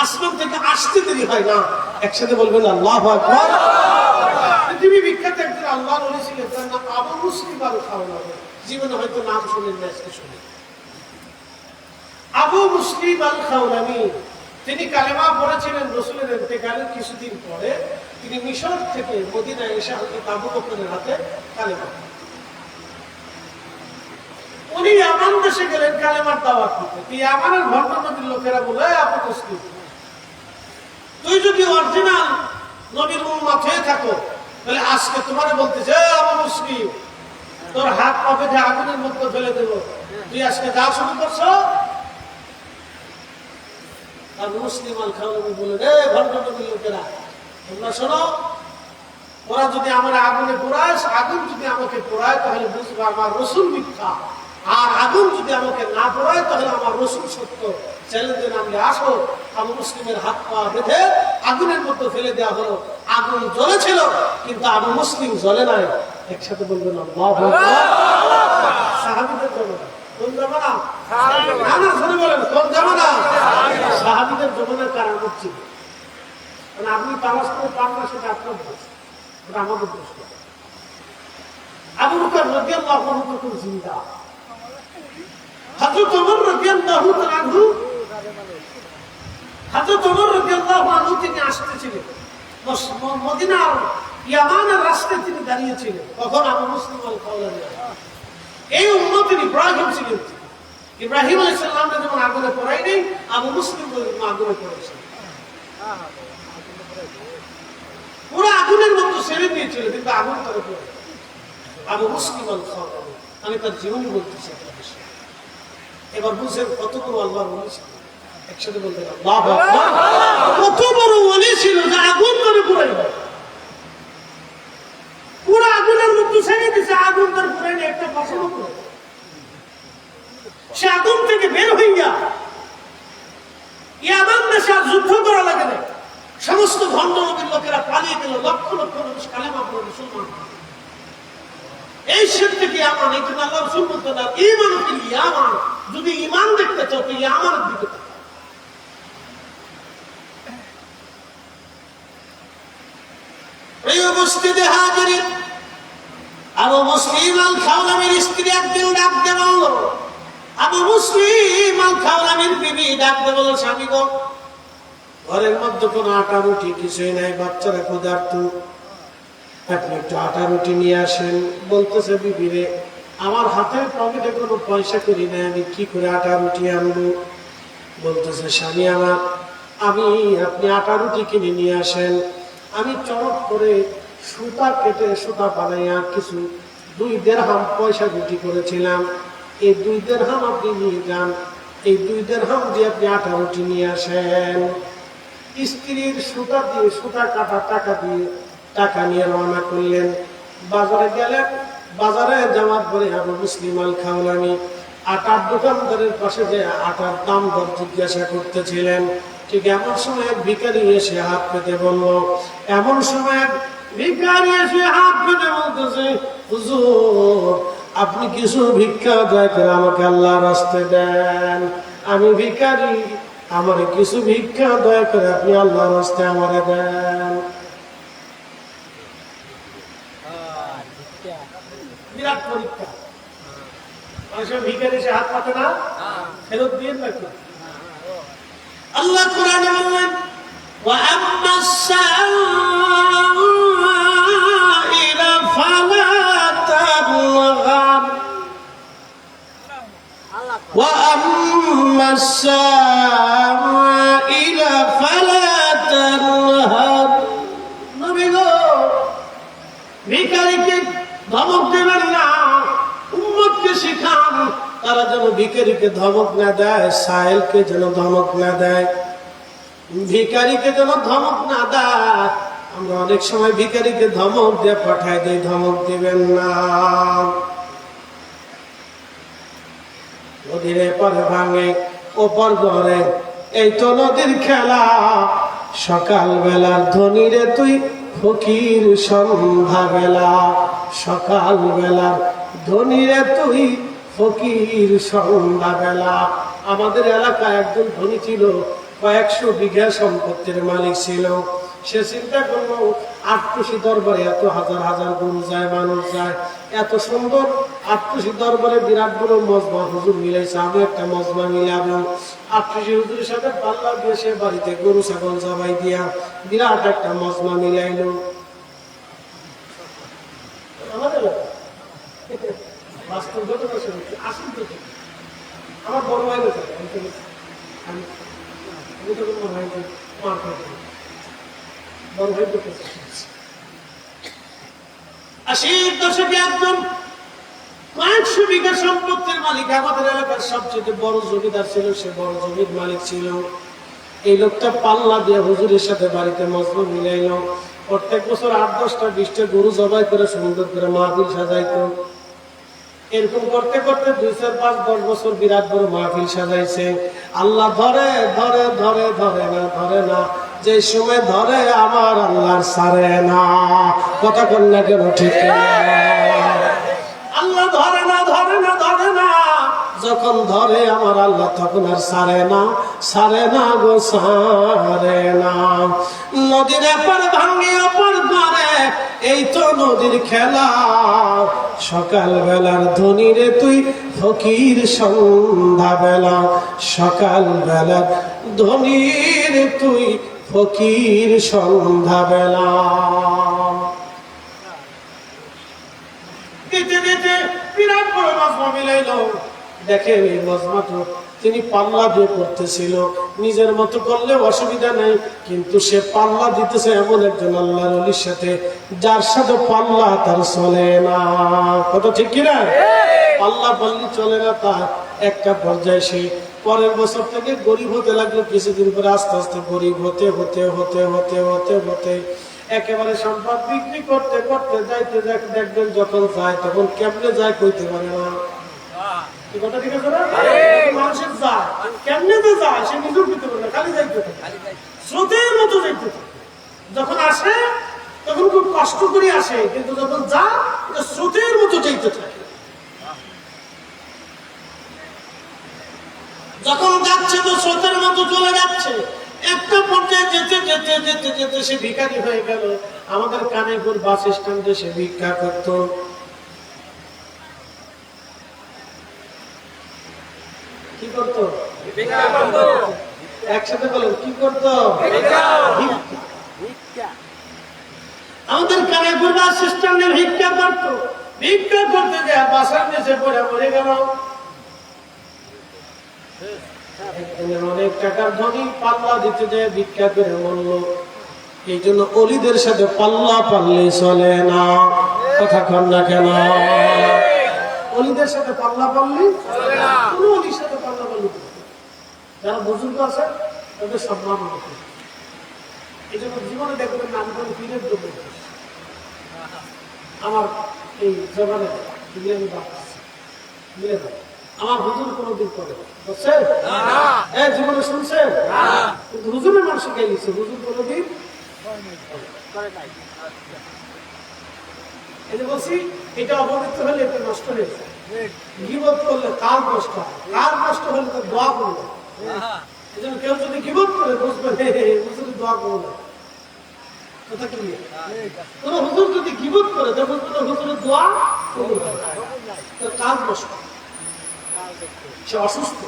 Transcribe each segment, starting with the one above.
আসমান থেকে আসতে দেরি হয় না। একসাথে বলবেন আল্লাহু আকবার। পৃথিবী বিখ্যাত একজন আল্লাহর ওলি ছিলেন, তার নাম আবু মুসলিম আল খাওলানি। জীবনে হয়তো নাম শুনেন না, আজকে শুনেন। আবু মুসলিম আল খাওলানি তিনি কালেমা পড়েছিলেন রাসূলের ইন্তেকালের কিছুদিন পরে। তিনি মিশর থেকে মদিনায় এসে হযরত আবু বকরের হাতে কালেমা। উনি ইয়ামান দেশে গেলেন কালেমার দাওয়াত দিতে। ইয়ামানের ভণ্ড লোকেরা বলে, আবু মুসলিম, তুই যদি অরিজিনাল নবীর উম্মত হয়ে থাকো, তাহলে আজকে তোমারে বলতেছে, আবু মুসলিম, তোর হাত পা বেঁধে আগুনের মধ্যে ফেলে দেবো, তুই আজকে যা শুরু করছো। আবু মুসলিম আল খাওলানি বললেন, ভণ্ড নবীর লোকেরা, তোমরা শোনো, ওরা যদি আমার আগুনে পোড়ায়, আগুন যদি আমাকে পোড়ায়, তাহলে বুঝবো আমার রাসূল মিথ্যা। আর আগুন যদি আমাকে না পোড়ায়, তাহলে আমার রাসূল সত্য। চ্যালেঞ্জে নামলে আসো। আবু মুসলিমের হাত পা বেঁধে আগুনের মধ্যে ফেলে দেওয়া হলো। আগুন জ্বলেছিল, কিন্তু আবু মুসলিম জ্বলে নাই। একসাথে বলবেন আল্লাহু আকবার। সাহাবীদের জমানা। কোন জমানা? না না, শুনে বলেন, কোন জমানা? সাহাবীদের জমানার কারণ ছিল। মানে আপনি তালাশ করে পান না, সেটা আপনার দোষ, এটা আমাদের দোষ। আবু বকর রাদিয়াল্লাহু আনহু তখন জিন্দা। হযরত ওমর রাদিয়াল্লাহু আনহু তিনি আসতেছিলেন মদিনার ইয়ামানের রাস্তায়, তিনি দাঁড়িয়েছিলেন। তখন আবু মুসলিম আল খাওলানি, এই উম্মতের ইব্রাহিম ছিলেন। ইব্রাহিম আলাইহিস সালাম যেমন আগুনে পোড়ায় নেই, আবু মুসলিম আগুনে পড়েছে। পুরো আগুনের মতো ছেড়ে দিয়েছিল, কিন্তু আগুন তার উপরে। আবু মুসলিম আল খাওলানি, আমি তার জীবনী বলতেছি। এবার বুঝেন কত বড় আল্লাহর ওলি ছিল। একসাথে বলতে আল্লাহু আকবার। কত বড় ওলি ছিল যে আগুন করে পুরাইল। পুরো আগুনের মধ্যে ছেড়ে দিয়েছে, আগুন তার পুরাইলে একটা ফসল করে। সে আগুন থেকে বের হইয়া ইয়ামান দেশে যুদ্ধ করা লাগে না। সমস্ত ভণ্ড নবীর লোকেরা পালিয়ে গেল, লক্ষ লক্ষ মানুষ কালেমা পড়ে মুসলমান। এই শের থেকে ইয়ামান, এই জন্য আল্লাহ রাসূল বলতেন, ঈমান ফিল ইয়ামান, যদি ঈমান দেখতে চাও তো ইয়ামানের দিকে তাকাও। এই উপস্থিতি হাজির আবু মুসলিম আল খাওলানির স্ত্রী একদিন ডাকতে বলল, আবু মুসলিম আল খাওলানির বিবি ডাকতে বলল, স্বামী গো, ঘরের মধ্যে কোনো আটা রুটি কিছুই নাই, বাচ্চারা ক্ষুধার্ত, আপনি একটু আটা রুটি নিয়ে আসেন। বলতেছে, বিবি রে, আমার হাতের পকেটে কোনো পয়সা করি নাই, আমি কি করে আটা রুটি আনবো? বলতেছে, স্বামী আমার, আপনি আটা রুটি কিনে নিয়ে আসেন। আমি চড়ক করে সুতা কেটে সুতা বানাইয়া কিছু 2 দিরহাম পয়সা রুটি করেছিলাম, এই 2 দিরহাম আপনি নিয়ে যান, এই 2 দিরহাম দিয়ে আপনি আটা রুটি নিয়ে আসেন। স্ত্রীর সুতা দিয়ে সুতা কাটা টাকা নিয়ে রওনা করলেন। বাজারে গেলেন। বাজারে যাওয়ার পরে আবু মুসলিম আল খাওলানি আটার দোকানদারের পাশে যে আটার দাম দর জিজ্ঞাসা করতেছিলেন। ঠিক এমন সময় এক ভিখারি এসে হাত পেতে বলল, এমন সময় এক ভিখারি এসে হাত পেতে বলতেছে, হুজুর, আপনি কিছু ভিক্ষা দয়া করে আমাকে আল্লাহর রাস্তায় দেন, আমি ভিখারি, আমার কিছু ভিক্ষা দয়া করে আপনি আল্লাহর রাস্তায় আমারে দেন। বিরাট পরীক্ষা। মানুষের ভিখারি এসে হাত পাতে না, ফেরত দিয়ে নাকি? আল্লাহ কোরআনে বললেন, ওয়া আম্মাস সাইলা ফালা তাবগার, ওয়া আম্মাস সাইলা ফালা তানহার। নবী গো, ভিখারিকে ধমক দেবেন না, উম্মতকে শিখান তারা যেন ভিখারিকে ধমক না দেয়, সাইলকে যেন ধমক না দেয়, ভিখারিকে যেন ধমক না দেয়। আমরা অনেক সময় ভিখারিকে ধমক দিয়ে পাঠাই দিই, ধমক দিবেন না। নদীর এপারে ভাঙে ওপর গড়ে, এই তো নদীর খেলা। সকাল বেলার ধনীরে তুই ফকির সন্ধ্যা বেলা, সকাল বেলার ধনীরে তুই ফকির সন্ধ্যা বেলা। আমাদের এলাকায় একজন ধনী ছিল, কয়েকশো বিঘা সম্পত্তির মালিক ছিল। সে চিন্তা করলো আটটুসি দরবারে এত হাজার হাজার গরু যায়, মানুষ যায়, এত সুন্দর আটটুসি দরবারে বিরাট বড় মজমা হুজুর মিলাইছে, আমি একটা মজমা মিলাবো। আটটুসি হুজুরের সাথে পাল্লা দিয়ে সে বাড়িতে গরু ছাগল জবাই দিয়া বিরাট একটা মজমা মিলাইলো। আমাদের বাস্তব ঘটনা শুনেছি, আসল তো আমার বড় ভাই আমি তো কোনো ভাই মার খাইছি, বড় ভাই তো আশির দশকে একজন কয়েকশো বিঘা সম্পত্তির মালিক, আমাদের এলাকার সবচেয়ে বড় জমিদার ছিল, সে বড় জমির মালিক ছিল। এই লোকটা পাল্লা দিয়ে হুজুরের সাথে বাড়িতে মজমা মিলাইল। প্রত্যেক বছর 8-10টা 20টা গরু জবাই করে সুন্দর করে মাহফিল সাজাইতো। এরকম করতে করতে 2-4-5-10 বছর বিরাট বড় মাহফিল সাজাইছে। আল্লাহ ধরে ধরে ধরে ধরে না, ধরে না, যে সময় ধরে আমার আল্লাহর সারে না। কথা কন্যা কেন ঠিক না? আল্লাহ ধরে না, ধরে না, ধরে না, যখন ধরে আমার আল্লাহ তখন আর সারে না, সারে না গো, সারে না। নদীর এপার ভাঙি অপর পারে, এই তো নদীর খেলা। সকাল বেলার ধনী রে তুই ফকির সন্ধ্যা বেলা, সকাল বেলার ধনী রে তুই ফকির সন্ধ্যা বেলা। বিরাট বড় মজমা মিলাইল। দেখে এই মজমাটা তিনি পাল্লা দিয়ে করতেছিল, নিজের মতো করলে অসুবিধা নেই, কিন্তু সে পাল্লা দিতেছে এমন একজন আল্লাহর ওলির সাথে, যার সাথে পাল্লা তার চলে না। কথা ঠিক কিনা? পাল্লা পাল্লি চলে না তার। একটা পর্যায়ে সে পরের বছর থেকে গরিব হতে লাগলো। কিছুদিন পরে আস্তে আস্তে গরিব হতে হতে হতে হতে হতে হতে একেবারে সম্পদ বিক্রি করতে করতে যাইতে দেখবেন যখন যায় তখন কেমনে যায় কইতে পারে না। কথা ঠিক আছে না? মানুষের যায় কেমনে যে যায় সে নিজেও করতে পারে না, খালি যাইতে থাকে, স্রোতের মতো যাইতে থাকে। যখন আসে তখন খুব কষ্ট করে আসে, কিন্তু যখন যায় এটা স্রোতের মতো যাইতে থাকে। যখন যাচ্ছে তো স্রোতের মতো চলে যাচ্ছে। একটা পর্যায়ে যেতে যেতে যেতে যেতে সে ভিখারি হয়ে গেল। আমাদের কানেপুর বাস স্ট্যান্ডে সে ভিক্ষা করতো। কি করতো? একসাথে বলেন, কি করতো? আমাদের কানেপুর বাস স্ট্যান্ডে ভিক্ষা করতো। ভিক্ষা করতে যায় বাসার নিচে পড়ে মরে গেল। অনেক টাকার ধনী পাল্লা দিতে যায় ভিক্ষা করে মরল। এই জন্য অলিদের সাথে পাল্লা পাল্লে চলে না। কথা কন না কেন? অলিদের সাথে পাল্লা পাল্লি চলে না। কোন অলির সাথে পাল্লা পাল্লি, যারা বুজুর্গ আছে তাদের সম্মান করতে। এই জন্য জীবনে দেখবেন আমি কোনো পীরের জন্য আমার এই জবানে মিলে যায়। আমার হুজুর কোনদিন করে জীবনে শুনছেন, কিন্তু হুজুরের মানুষ গেছে, হুজুর কোনদিন বলছি এটা অপবিত্র হলে এটা নষ্ট হয়েছে। গীবত করলে কার কষ্ট হয়, কার কষ্ট হলে তো দোয়া করবে। এই জন্য কেউ যদি গীবত করে বুঝবে হুজুর দোয়া করবে। কথা কি? কোন হুজুর যদি গীবত করে দেখুন হুজুরের দোয়া কবুল হয়, কার কষ্ট, সে অসুস্থ।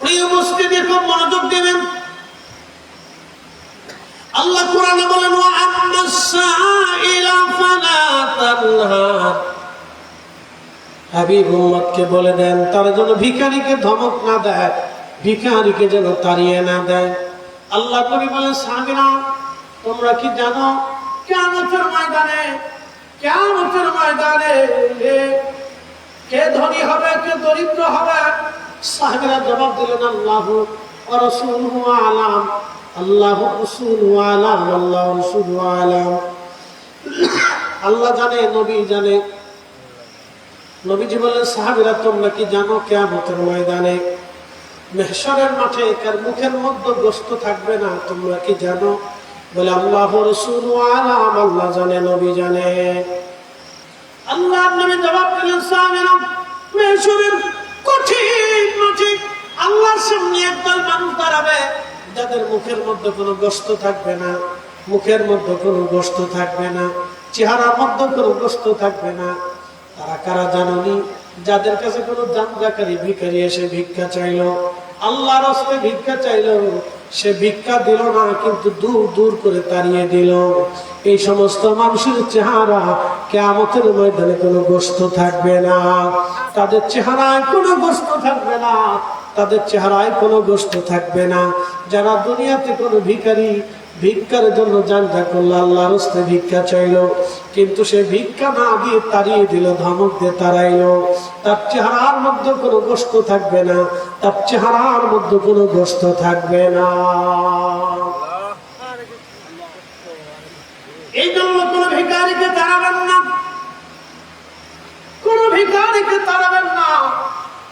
প্রিয় মুসলিম খুব মনোযোগ দেবেন। আল্লাহ কোরআনে বলেন, ওয়া আম্মাস সাইলা ফালা তানহার। হাবিব উম্মতকে বলে দেন তারা যেন ভিখারিকে ধমক না দেয়, ভিখারিকে যেন তাড়িয়ে না দেয়। আল্লাহ নবী বলেন, সাহাবীরা তোমরা কি জানো কিয়ামতের ময়দানে, কিয়ামতের ময়দানে কে ধনী হবে কে দরিদ্র হবে? সাহাবীরা জবাব দিলেন, আল্লাহু ওয়া রাসূলুহু আলাম, আল্লাহু রাসূলুহু আলাম, আল্লাহু রাসূলুহু আলাম। আল্লাহ জানে, নবী জানে। নবীজি বললেন, সাহাবীরা তোমরা কি জানো কিয়ামতের ময়দানে মাহশরের মাঠে কার মুখের মধ্যে গোশত থাকবে না? তোমরা কি জানো? বলে আল্লাহু রাসূলুহু আলাম, আল্লাহ জানে, নবী জানে। আল্লাহর নবী জবাব দিলেন, সাহাবীরা মাহশরের কঠিন মাঠে আল্লাহর সামনে একদল মানুষ দাঁড়াবে যাদের মুখের মধ্যে কোনো গোশত থাকবে না, মুখের মধ্যে কোনো গোশত থাকবে না, চেহারার মধ্যে কোনো গোশত থাকবে না। তারা কারা জানোনি? যাদের কাছে কোনো জামজাকারী ভিখারি এসে ভিক্ষা চাইলো, আল্লাহর রাস্তে ভিক্ষা চাইলো, সে ভিক্ষা দিল না, কিন্তু দূর দূর করে তাড়িয়ে দিল। এই সমস্ত মানুষের চেহারা কিয়ামতের ময়দানে কোনো গোশত থাকবে না, তাদের চেহারায় কোনো গোশত থাকবে না, তাদের চেহারায় কোনো গোশত থাকবে না। যারা দুনিয়াতে কোনো ভিখারি ভিক্ষার জন্য জানজা করলো, আল্লাহর রাস্তে ভিক্ষা চাইলো, কিন্তু সে ভিক্ষা না দিয়ে তাড়িয়ে দিল, ধমক দিয়ে তাড়াইলো, তার চেহারার মধ্যে কোনো গোশত থাকবে না, তার চেহারার মধ্যে কোনো গোশত থাকবে না। এই জন্য কোন ভিখারিকে তাড়াবেন না, কোন ভিখারিকে তাড়াবেন না।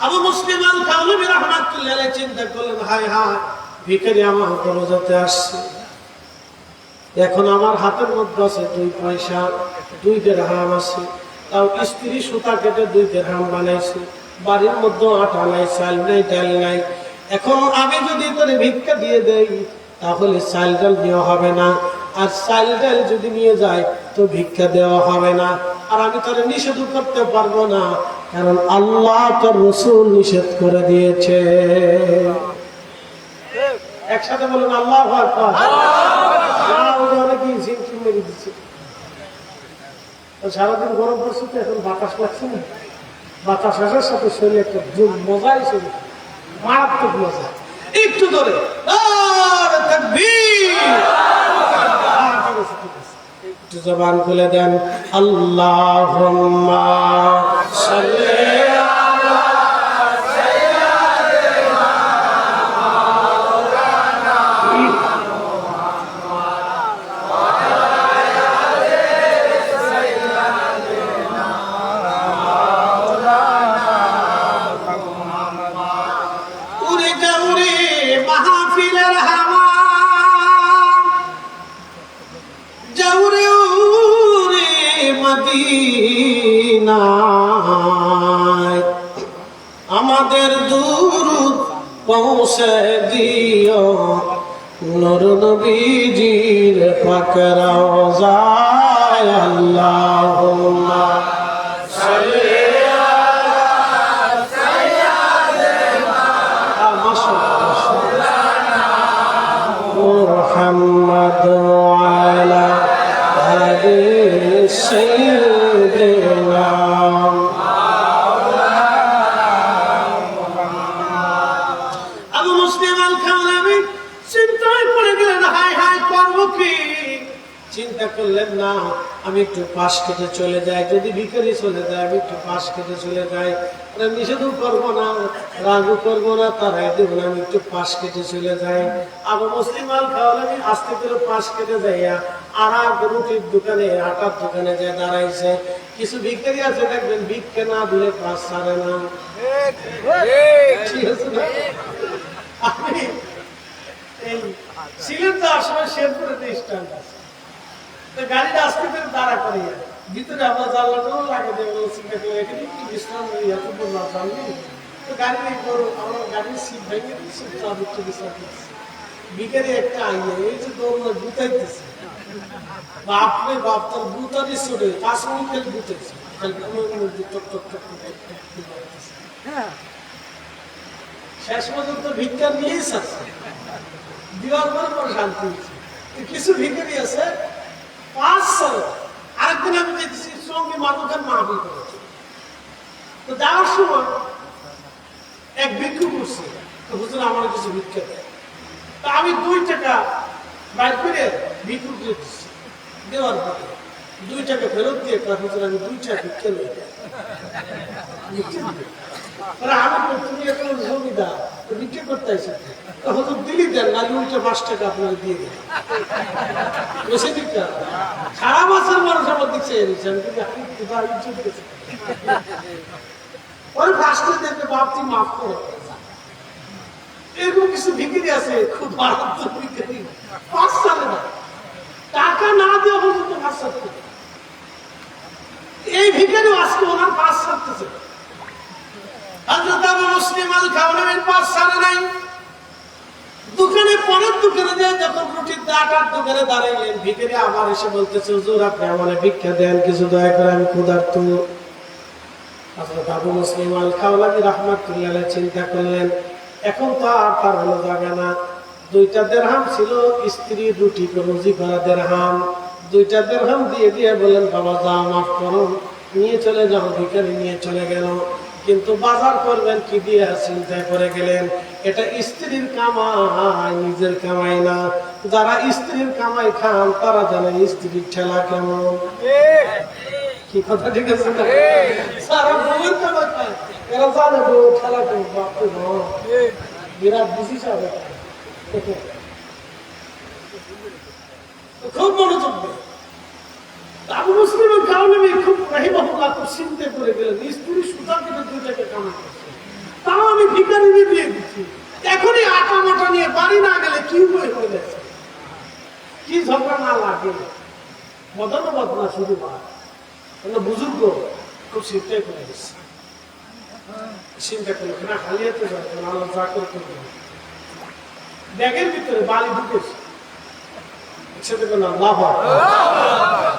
আবু মুসলিম আল কাউলাবী রাহমাতুল্লাহ আলাইহি চিন্তা করলেন, হায় হায়, ভিখারি আমার দরজাতে আসছে, এখন আমার হাতের মধ্যে আছে 2 পয়সা, 2 দিরহাম আছে, তাও স্ত্রী সুতা কেটে 2 দিরহাম বানাইছে, বাড়ির মধ্যে আটা নাই, চাল নাই, ডাল নাই। এখন আমি যদি তোরে ভিক্ষা দিয়ে দেই তাহলে চাল ডাল দেওয়া হবে না, আর চাল ডাল যদি নিয়ে যায় তো ভিক্ষা দেওয়া হবে না, আর আমি তোরে নিষেধ করতে পারবো না, কারণ আল্লাহ তোর রাসূল নিষেধ করে দিয়েছে। একসাথে বলুন আল্লাহু আকবার। সারাদিন গরম পড়ছে তো, এখন বাতাস লাগছে না, বাতাস আসার সাথে শরীরে একটা মজাই শরীর, মারাত্মক মজা। একটু ধরে নারে তাকবীর। একটু জবান খুলে দেন, আল্লাহুম্মা সাল্লি আমাদের দুরূদ পৌঁছে দিও নূর নবীজির পাক রওজায়। আল্লাহুম্মা সাল্লি আলা সাইয়্যিদিনা মুহাম্মদ ওয়া আলা আলি সাইয়্যিদিনা। চিন্তা করলেন না, আমি একটু পাশ কেটে চলে যাই, যদি ভিখারি চলে যায় আমি একটু পাশ কেটে চলে যাই, নিষেধও করবো না, রাগও করবো না, তারাই দেবো না, আমি একটু পাশ কেটে চলে যাই। আবু মুসলিম আল কাওলাবী আস্তে করে পাশ কেটে যাইয়া আর রুটির দোকানে, আটার দোকানে যায় দাঁড়াইছে। কিছু ভিখারি আছে দেখবেন, ভিক্ষা না দিলে পাশ ছাড়ে না। ঠিক আছে না? আমি এই সিলেট যাওয়ার সময় শেরপুরে স্ট্যান্ড আছে, গাড়িটা আস্তে করে দাঁড়া করিয়া ভিতরে আমরা জানলাটাও লাগে দেবো, এখানে একটু বিশ্রাম এত না জানলি তো গাড়ি আমরা গাড়ির সিট ভেঙে দিচ্ছি, একটু বিশ্রাম করছি। বিকেলে একটা আইয়া এই যে দৌড় গুতাইতেছে, বাপরে বাপ, তার গুতারি চড়ে 5 মিনিট খালি গুতাইছে, শেষ পর্যন্ত ভিক্ষা নিয়েই আছে, দেওয়ার পরে শান্তি হচ্ছে। কিছু ভিখারি আছে 5 সাল। আরেকদিন আমি দেখছি সঙ্গে মাদকের মাহফিল করেছে, তো যাওয়ার সময় এক ভিক্ষু করছে, তো হুজুর আমার কিছু ভিক্ষা দেয়, তা আমি 2 টাকা বাইর করে ভিক্ষু দিচ্ছি, দেওয়ার পরে 2 টাকা ফেরত দিয়ে হুজুর আমি 2 টাকা ভিক্ষা নিয়ে দেয়। আমি তুমি এখন জমিদার ভিক্ষা করতে আসি, হুজুর দিলি দেন, না 5 টাকা আপনাকে দিয়ে দেন। সারা বছর মানুষ আমার দিচ্ছে বাপটি মাফ করে। এরকম কিছু ভিখারি আছে খুব মারাত্মক ভিখারি, 5 সালে না, টাকা না দেওয়া পর্যন্ত 5 সাল। এই ভিখারি আজকে ওনার 5 সালতেছে, হযরত আবু মুসলিম আল খাওলামির পাশ ছাড়ে নাই। দোকানে পরের দোকানে যায়, যখন রুটির আটার দোকানে দাঁড়াইলেন, ভিখারি আবার এসে বলতেছে, হুজুর আপনি আমারে ভিক্ষা দেন, কিছু দয়া করে, আমি ক্ষুধার্ত। হযরত আবু মুসলিম আল খাওলামি রাহমাতুল্লাহ আলাইহি চিন্তা করলেন, এখন তো আর পারানো যাবে না। 2টা দিরহাম ছিল স্ত্রীর রুটি রুজি করা দিরহাম, 2টা দিরহাম দিয়ে দিয়ে বলেন, বাবা যাও, মাফ করো, নিয়ে চলে যাও। ভিখারি নিয়ে চলে গেল, কিন্তু বাজার করবেন কি দিয়ে চিন্তায় করে গেলেন, এটা স্ত্রীর কামাই, নিজের কামাই না। যারা স্ত্রীর কামাই খান তারা জানেন স্ত্রীর ঠেলা কেমন। কি কথা ঠিক আছে না? সারা বউয়ের কামাই খায়, এরা জানে বউ ঠেলা কেমন। বাপরে বাপ, বিরাট বুঝিস হবে। খুব মনোযোগ দেয়। আবু মুসলিমের কারণে খুব রাহিমাহুল্লাহ খুব চিন্তা করে গেলেন, স্ত্রী সুতা কেটে 2 টাকা কামাই করছে, তাও আমি ভিখারি দিয়ে দিচ্ছি, এখনই আটা মাটা নিয়ে বাড়ি না গেলে কি হয়ে যাচ্ছে, কি ঝগড়া না লাগে, বদনা বদনা শুরু হয়। বুজুর্গ খুব চিন্তাই করে গেছে, চিন্তা করলো না খালি হাতে যাবে না, আল্লাহ যা করে করবে। ব্যাগের ভিতরে বালি ঢুকেছে,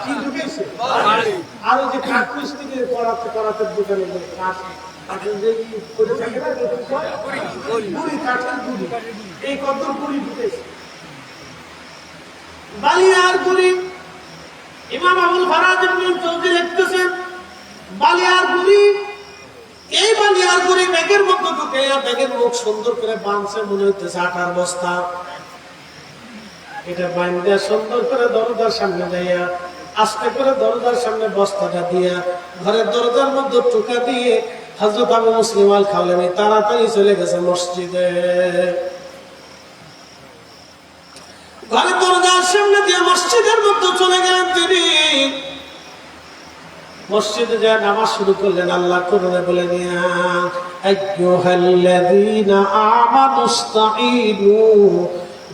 কি ঢুকেছে? আরো যে কাঠ মিস্ত্রি করাতে করাতে দোকানে এই কত গুড়ি ঢুকেছে, বালিয়ার গুড়ি। ইমাম আবুল ফারাজ ইবনে চৌধুরী লিখতেছেন, বালিয়ার গুড়ি, এই বালিয়ার গুড়ি ব্যাগের মধ্যে ঢুকে, ব্যাগের মুখ সুন্দর করে বাঁধছে, মনে হইতেছে আটার বস্তা। এটা বাইন্দা সুন্দর করে দরজার সামনে যাইয়া, আস্তে করে দরজার সামনে বস্তাটা দিয়া, ঘরের দরজার মধ্যে টোকা দিয়ে হযরত আবু মুসলিম আল খাওলামি তাড়াতাড়ি চলে গেছে মসজিদে। ঘরের দরজার সামনে দিয়ে মসজিদের মধ্যে চলে গেলেন তিনি। মসজিদে যায় নামাজ শুরু করলেন। আল্লাহ কোরআনে বলে দিয়া, আইয়ুহাল্লাযীনা আমানুস্তাঈনু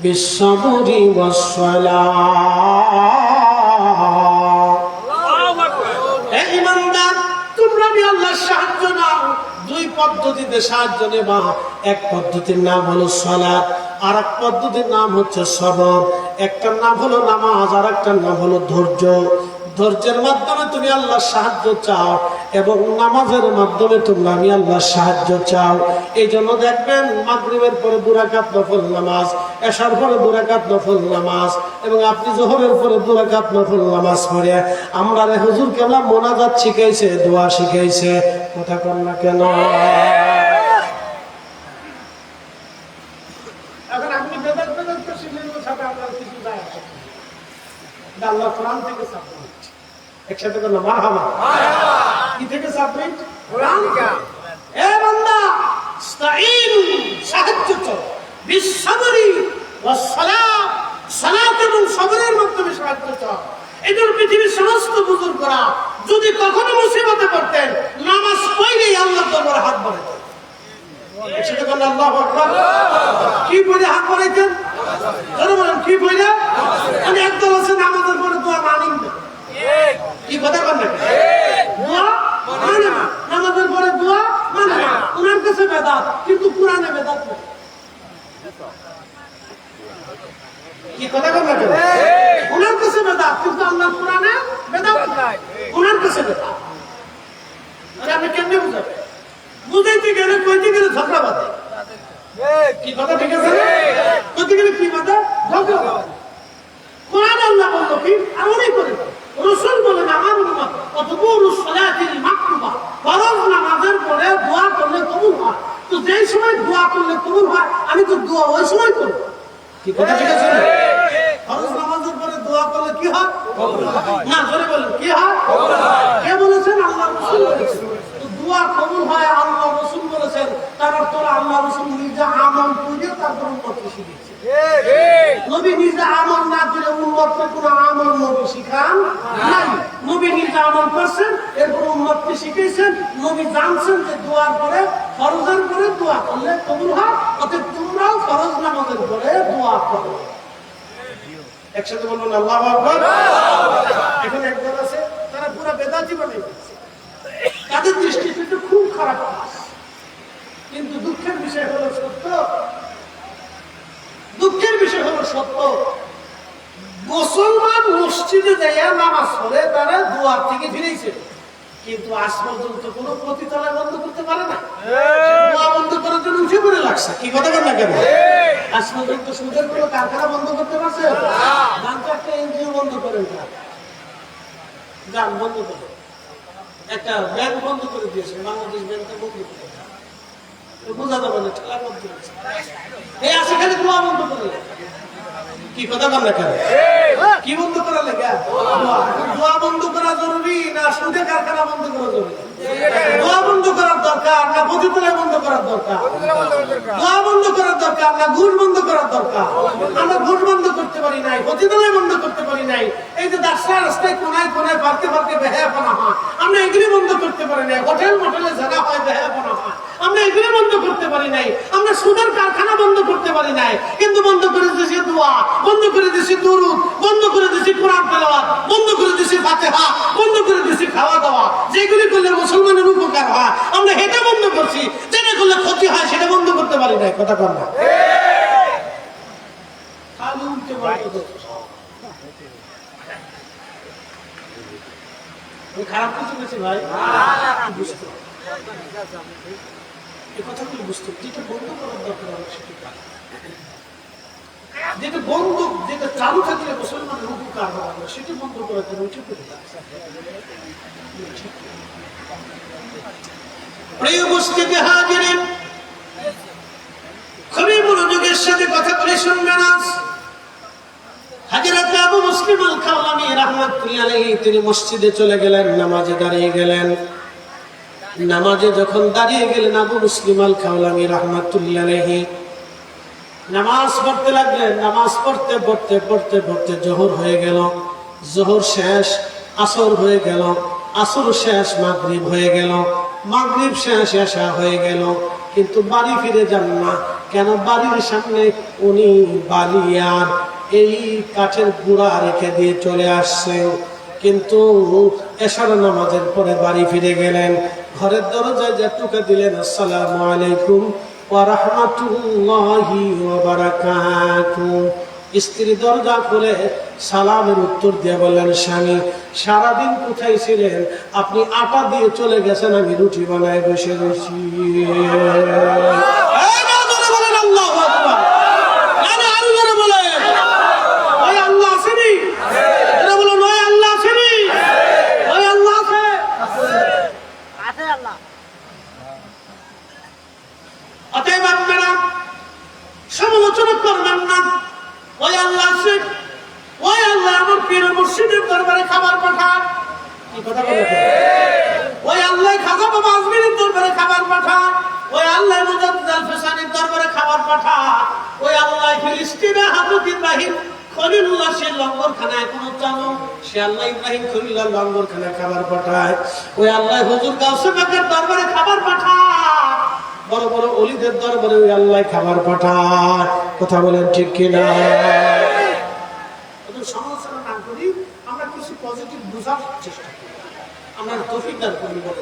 বিস-সাবরি ওয়াস-সালাহ। হে ঈমানদার, তোমরা আল্লাহর সাহায্য নাও। 2 পদ্ধতিতে সাহায্য নেবা। এক পদ্ধতির নাম হলো সালাত, আর এক পদ্ধতির নাম হচ্ছে সবর। একটার নাম হলো নামাজ, আর একটার নাম হলো ধৈর্য। ধৈর্যের মাধ্যমে তুমি আল্লাহর সাহায্য চাও, এবং নামাজের মাধ্যমে তোমরা আমি আল্লাহর সাহায্য চাও। এই জন্য দেখবেন মাগরিবের পরে 2 রাকাত নফল নামাজ, এশার পরে 2 রাকাত নফল নামাজ, এবং আপনি যোহরের পরে 2 রাকাত নফল নামাজ পড়ে আমরা হুজুর কেবলা মোনাজাত শিখাইছে, দোয়া শিখাইছে, কথা কর না কেন? এখন আপনি বেদাত বেদাত তো শিখলেন, সাথে আপনার কিছু যায় আসে না। আল্লাহ কোরআন থেকে সাবধান, একসাথে করলাম মারহাবা। কি থেকে সাবমিট? কোরআন থেকে। এ বান্দা, ইস্তাঈনু, সাহায্য চাও, বিস-সাবরি ওয়াস-সালাহ, সালাত এবং সবরের মাধ্যমে সাহায্য চাও। এদের পৃথিবীর সমস্ত বুজুর্গরা যদি কখনো মুসিবতে পড়তেন, নামাজ পড়লেই আল্লাহর দরবারে হাত বাড়াতেন। একসাথে করলাম আল্লাহু আকবার। কি বলে হাত বাড়াইতেন? যারা বলেন কি বলে? আমি একদল আছে নামাজের পরে দোয়া মানেন না। কি কথা বলেন না? দোয়া মানে না, নামাজের পরে দোয়া মানে না। ওনার কাছে বেদাত, কিন্তু কোরআনে বেদাত না। কি কথা বলেন না? ওনার কাছে বেদাত, কিন্তু আল্লাহর কোরআনে বেদাত নাই। ওনার কাছে বেদাত। আরে আপনি কেমনে বুঝাবেন? বুঝাইতে গেলে কইতে গেলে ঝগড়া বাঁধে। কি কথা ঠিক আছে? কইতে গেলে কি বাঁধে? ঝগড়া বাঁধে। কোরআন আল্লাহ বললো কি? এমনই করে রাসূল বলেন, আমার উম্মত অতবুরু সালাতিল মাকতুবা, ফরজ নামাজের পরে দোয়া করলে কবুল হয়। তো যেই সময় দোয়া করলে কবুল হয়, আমি তো দোয়া ওই সময় করব। কি কথা ঠিক আছে? ফরজ নামাজের পরে দোয়া করলে কি হয়? কবুল হয়। না, জোরে বলেন কি হয়? কবুল হয়। কে বলেছেন? আল্লাহ রাসূল বলেছেন। তো দোয়া কবুল হয় আল্লাহ রাসূল বলেছেন, তারপর তোরা আল্লাহ রাসূল নিজে আমল করে তারপর উম্মতকে শিখিয়েছে। নবী নিজে আমল না করে উম্মতকে কোনো আমল নবী শিখান নাই। নবী নিজে আমল করছেন, এরপর উম্মতকে শিখিয়েছেন। নবী জানছেন যে দোয়ার পরে, ফরজের পরে দোয়া করলে কবুল হয়, অতএব তোমরাও ফরজ নামাজের পরে দোয়া করো। একসাথে বলুন আল্লাহু আকবার। এখন একদল আছে তারা পুরো বেদাতি বানাই দিচ্ছে, তাদের দৃষ্টিতে এটা খুব খারাপ কাজ। কিন্তু দুঃখের বিষয় হলো সত্য, দুঃখের বিষয় হলো সত্য, মুসলমান মসজিদে যাইয়া নামাজ পড়ে তারা দুয়ার থেকে ফিরেছে, কিন্তু আজ পর্যন্ত কোনো পতিতালয় বন্ধ করতে পারে না। দোয়া বন্ধ করার জন্য উঠে পড়ে লাগছে, কি কথা বল না কেন? আজ পর্যন্ত সুদের কোনো কারখানা বন্ধ করতে পারছে? একটা এনজিও বন্ধ করেন, যান বন্ধ করে, একটা ব্যাংক বন্ধ করে দিয়েছে, বাংলাদেশ ব্যাংকটা বন্ধ করে বোঝা যাবে না, ঠেলা বন্ধ করেছে। এই আছে খালি দোয়া বন্ধ করে, কি কথা বল না কেন? কি বন্ধ করা লেগে? দোয়া বন্ধ করা জরুরি না সুদের কারখানা বন্ধ করা জরুরি? দোয়া বন্ধ করার দরকার না পতিতালয় বন্ধ করার দরকার? দোয়া বন্ধ করার দরকার না ঘুষ বন্ধ করার দরকার? আমরা ঘুষ বন্ধ করতে পারি নাই, পতিতালয় বন্ধ করতে পারি নাই, এই যে রাস্তায় রাস্তায় কোনায় কোনায় পারতে পারতে বেহায়াপনা হয়, আমরা এগুলি বন্ধ করতে পারি নাই, হোটেল মোটেলে জানা হয় বেহায়াপনা হয়, আমরা এগুলি বন্ধ করতে পারি নাই, আমরা সুদের কারখানা বন্ধ করতে পারি নাই, কিন্তু বন্ধ করে দিয়েছি দোয়া, বন্ধ করে দিয়েছি দুরূদ, বন্ধ করে দিয়েছি কোরআন তেলাওয়াত, বন্ধ করে দিয়েছি ফাতিহা, বন্ধ করে দিয়েছি খাওয়া দাওয়া। যেগুলি করলে মুসলমানের উপকার হয় আমরা এটা বন্ধ করছি, যেটা করলে ক্ষতি হয় সেটা বন্ধ করতে পারি নাই। কথা কর না, খারাপ কিছু গেছি ভাই, বুঝতে এই কথাগুলো বুঝতে, যেটা বন্ধ করার দরকার আমরা সেটা, যেটা বন্ধ, যেটা চালু থাকলে মুসলমানের উপকার হয় সেটা বন্ধ করার জন্য উঠে পড়ে। প্রিয় উপস্থিতি হাজিরিন, খুবই মনোযোগের সাথে কথা বলে শুনবেন। হযরত আবু মুসলিম আল খাওলানী রাহমাতুল্লাহি আলাইহি তিনি মসজিদে চলে গেলেন, নামাজে দাঁড়িয়ে গেলেন। নামাজে যখন দাঁড়িয়ে গেলেন আবু মুসলিম আল খাওলানী রাহমাতুল্লাহি আলাইহি নামাজ পড়তে লাগলেন। নামাজ পড়তে পড়তে পড়তে পড়তে জোহর হয়ে গেল, জোহর শেষ আসর হয়ে গেল, আসর শেষ মাগরিব হয়ে গেল, মাগরিব শেষ এশা হয়ে গেল, কিন্তু বাড়ি ফিরে যান না। কেন? বাড়ির সামনে উনি বালি আর এই কাঠের গুঁড়া রেখে দিয়ে চলে আসছেন, কিন্তু এশার নামাজের পরে বাড়ি ফিরে গেলেন। ঘরের দরজায় যে টুকা দিলেন, আসসালামু আলাইকুম ওয়া রাহমাতুল্লাহি ওয়া বারাকাতুহু। স্ত্রী দরজা খুলে সালামের উত্তর দিয়ে বললেন, স্বামী সারাদিন কোথায় ছিলেন? আপনি আটা দিয়ে চলে গেছেন, আমি রুটি বানায় বসে রয়েছি। সমালোচনা করবেন না। ওই আল্লাহ আছে, ওই আল্লাহ আমার পীর মুর্শিদের দরবারে খাবার পাঠান। কি কথা বলে? ওই আল্লাহ খাজা বাবা আজমিরের দরবারে খাবার পাঠান, ওই আল্লাহ মুজাদ্দিদ আল ফিসানির দরবারে খাবার পাঠান, ওই আল্লাহ ফিলিস্তিনে হযরত ইব্রাহিম খলিলুল্লাহ সে লঙ্গরখানা এখনো চালু, সে আল্লাহ ইব্রাহিম খলিলুল্লাহ লঙ্গরখানায় খাবার পাঠায়, ওই আল্লাহ হুজুর গাউসে পাকের দরবারে খাবার পাঠায়, বড় বড় ওলিদের দরবারে ওই আল্লাহ খাবার পাঠায়। কথা বলেন ঠিক কিনা? সমালোচনা না করি, আমরা কিছু পজিটিভ বোঝার চেষ্টা করি, আমরা তৌফিক দান করি। বলে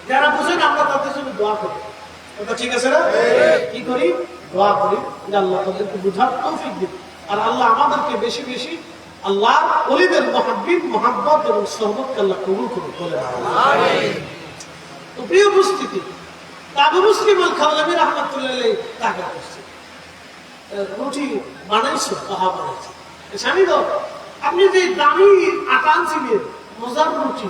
যারা বুঝেন আমরা তাদের জন্য দোয়া করি, ওটা ঠিক আছে না? কি করি? দোয়া করি যে আল্লাহ তাদেরকে বুঝার তৌফিক দিন, আর আল্লাহ আমাদেরকে বেশি বেশি আল্লাহ ওলিদের মুহাব্বিব মুহাব্বত এবং সোহবতকে আল্লাহ কবুল করুন। বলে তো প্রিয় উপস্থিতি, আবু মুসলিম আল খাওলানী রাহমাতুল্লাহি আলাইহি তাকে করছে, রুটি বানাইছে, কাহা বানাইছে। স্বামী গো, আপনি যে দামি আটা আনছিলেন, মজার রুটি,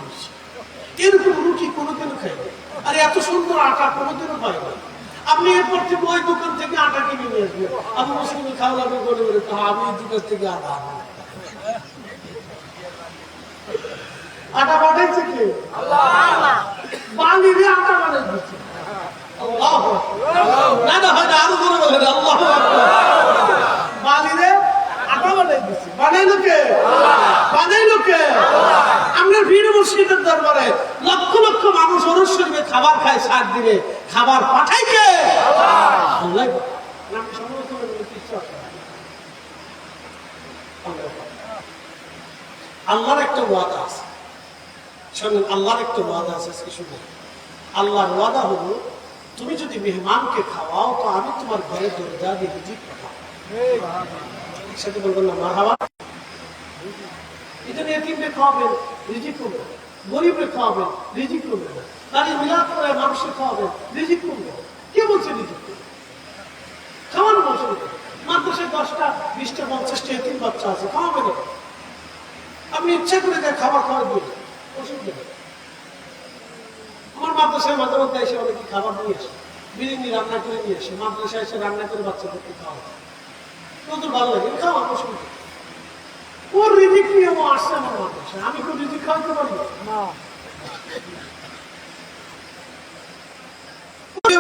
এরকম রুটি কোনোদিনও খাইবে, আর এত সুন্দর আটা কোনোদিনও পাই না। আপনি এরপর থেকে ওই দোকান থেকে আটা কিনে নিয়ে আসবেন। আবু মুসলিম আল খাওলানী বলে বলে, আমি এই দোকান থেকে আটা আনবো। আটা বানাইছে কে? আল্লাহ। বাঙালি আটা বানাই দিচ্ছে। আল্লাহ না না হয় আরো বড় বলে আল্লাহ বাঙালি আটা বানাই দিচ্ছে। বানাইলো কে? বানাইলো কে? আমরা পীর মুর্শিদের দরবারে লক্ষ লক্ষ মানুষ ওরস শরীফে খাবার খায়, সার দিবে, খাবার পাঠাই কে? আল্লাহ। আল্লাহর একটা ওয়াদা আছে, শোনেন, আল্লাহর একটা ওয়াদা আছে। শুনুন, আল্লাহর ওয়াদা হলো তুমি যদি মেহমানকে খাওয়াও তো আমি তোমার ঘরে দরজা দিয়ে রিজিক পাঠাবো। সাথে বলবেন না মারহাবা। এটা নিয়ে তিনটে খাওয়াবেন, রিজিক করবে। গরিবরে খাওয়াবেন, রিজিক করবে। তাহলে মিলাদ করে মানুষকে খাওয়াবেন, রিজিক করবে। কে বলছে রিজিক করবে? খাওয়ানো বলছে মাদ্রাসায় 10টা 20টা 50টা এতিম বাচ্চা আছে, খাওয়াবেন। আপনি ইচ্ছা করে দেয় খাবার খাওয়ার দিন, অসুবিধা নেই। আমার মাদ্রাসায় মাঝে মধ্যে এসে অনেকে খাবার নিয়ে আসে, বিরিয়ানি রান্না করে নিয়ে আসে, মাদ্রাসায় এসে রান্না করে বাচ্চাদেরকে খাওয়া। কত ভালো লাগে, খাওয়া অসুবিধা। ওর রিজিক নিয়ে ও আসছে আমার মাদ্রাসায়, আমি কোন রিজিক খাওয়াতে পারবো না।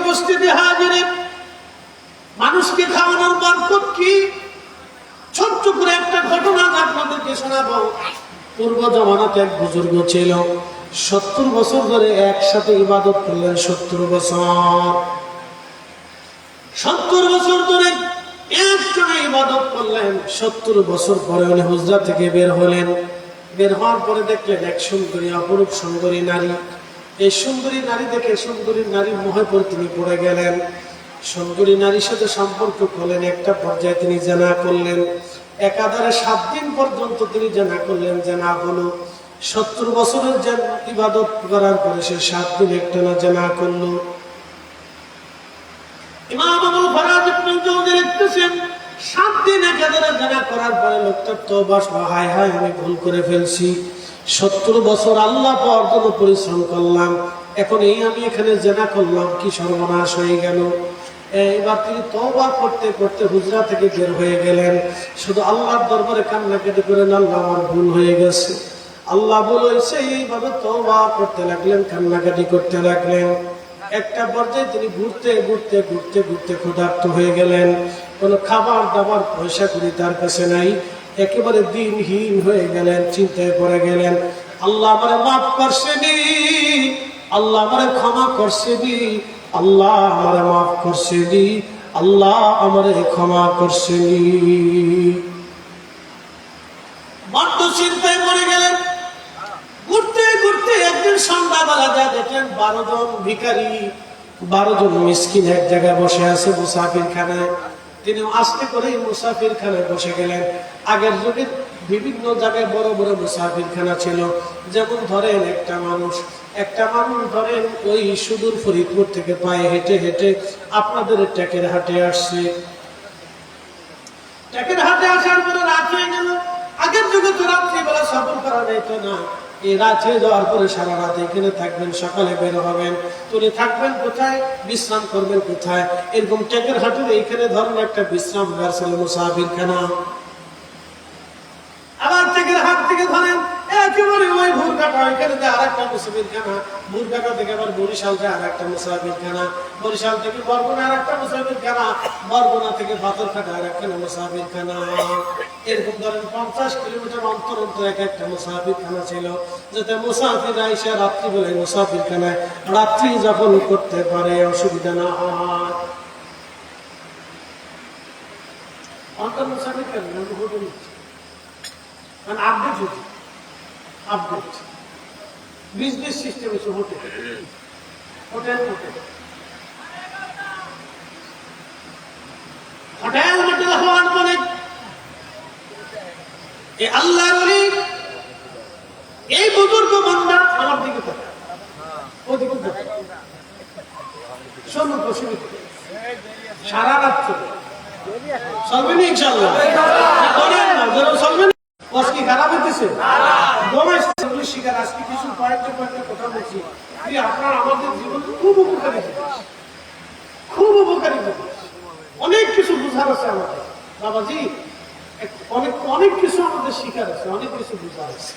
উপস্থিতি হাজিরে মানুষকে খাওয়ানোর বরকত কি? ছোট্ট করে একটা ঘটনা আপনাদেরকে শোনাবো। পূর্ব জমানাতে এক বুজুর্গ ছিল, 70 বছর ধরে একসাথে ইবাদত করলেন। 70 বছর ধরে একটানা ইবাদত করলেন। 70 বছর পরে উনি হুজরা থেকে বের হলেন। বের হওয়ার পরে দেখলেন এক সুন্দরী, অপরূপ সুন্দরী নারী। এই সুন্দরী নারী দেখে সুন্দরী নারীর মোহে পড়ে তিনি পড়ে গেলেন। সুন্দরী নারীর সাথে সম্পর্ক করলেন। একটা পর্যায়ে তিনি জানা করলেন। একাধারে 7 দিন পর্যন্ত তিনি জানা করলেন। জানা হলো 70 বছরের ইবাদত করার পরে সে 7 দিন একটানা জানা করলো। ইমাম আবুল ফারাজ ইবনে জাওজি লিখতেছেন 7 দিন একাধারে জানা করার পরে লোকটার তওবা, হায় হায় আমি ভুল করে ফেলছি, 70 বছর আল্লাহ পাওয়ার জন্য পরিশ্রম করলাম, এখন এই আমি এখানে জানা করলাম, কি সর্বনাশ হয়ে গেল। এবার তিনি তওবা করতে করতে হুজরা থেকে বের হয়ে গেলেন। শুধু আল্লাহর দরবারে কান্নাকাটি করেন, আল্লাহ আমার ভুল হয়ে গেছে, আল্লাহ বলেছে। এইভাবে তওবা করতে লাগলেন, কান্নাকাটি করতে লাগলেন। একটা পর্যায়ে তিনি ঘুরতে ঘুরতে ঘুরতে ঘুরতে ক্ষুধার্ত হয়ে গেলেন। কোনো খাবার দাবার পয়সা করি তার কাছে নাই, একেবারে দিনহীন হয়ে গেলেন, চিন্তায় পড়ে গেলেন। আল্লাহ আমারে মাফ করছেনি, আল্লাহ আমারে ক্ষমা করছেনি, আল্লাহ আমারে মাফ করছেনি, আল্লাহ আমারে ক্ষমা করছেনি। বড্ড চিন্তায় পড়ে গেলেন। ঘুরতে ঘুরতে একদিন সন্ধ্যাবেলা যা দেখলেন 12 জন ভিখারি, 12 জন মিসকিন এক জায়গায় বসে আছে মুসাফির খানায়। তিনি আস্তে করে মুসাফির খানায় বসে গেলেন। আগের যুগে বিভিন্ন জায়গায় বড় বড় মুসাফির খানা ছিল। যেমন ধরেন একটা মানুষ ধরেন ওই সুদূর ফরিদপুর থেকে পায়ে হেঁটে হেঁটে আপনাদের ট্যাকের হাটে আসছে। ট্যাকের হাটে আসার পরে রাত হয়ে গেল। আগের যুগে তো রাত্রিবেলা সফর করা যেত না। এই রাতে যাওয়ার পরে সারা রাত এখানে থাকবেন, সকালে বের হবেন। তুমি থাকবেন কোথায়, বিশ্রাম করবেন কোথায়? এরকম ট্যাকের হাটের এইখানে ধরেন একটা বিশ্রাম ছিল মুসাফির খানা। আবার ট্যাকের হাট থেকে ধরেন একেবারে ওই ভুরঘাটা, ওইখানে যে আরেকটা মুসাফির খানা, ভুরঘাটা থেকে আবার বরিশাল যে আরেকটা মুসাফির খানা, বরিশাল থেকে বরগুনা আরেকটা মুসাফির খানা, বরগুনা থেকে পাথরঘাটা আরেকটা মুসাফির খানা। এরকম ধরেন 50 কিলোমিটার অন্তর অন্তর একটা মুসাফির খানা ছিল, যাতে মুসাফির আইসা রাত্রি বেলা মুসাফির খানায় রাত্রি যাপন করতে পারে, অসুবিধা না হয়। অন্তর মুসাফির খানা হোটেল মানে আপডেট বিজনেস সিস্টেম হচ্ছে হোটেল। হওয়ার পরে আল্লাহর ওলি এই বুজুর্গ বান্দা আমার দিকে তাকায়, ওদিকে তাকায়, শোনো প্রসঙ্গ সারা রাত চলে চলবে না ইনশাআল্লাহ। চলবে না, কি খারাপ হইতেছে? শিকার আজকে কিছু কয়েকটা কথা বলছি, আপনার আমাদের জীবন খুব উপকারী, খুব উপকারী। অনেক কিছু বুঝার আছে আমাদের বাবাজি, অনেক কিছু আমাদের শিকার আছে, অনেক কিছু বুঝার আছে।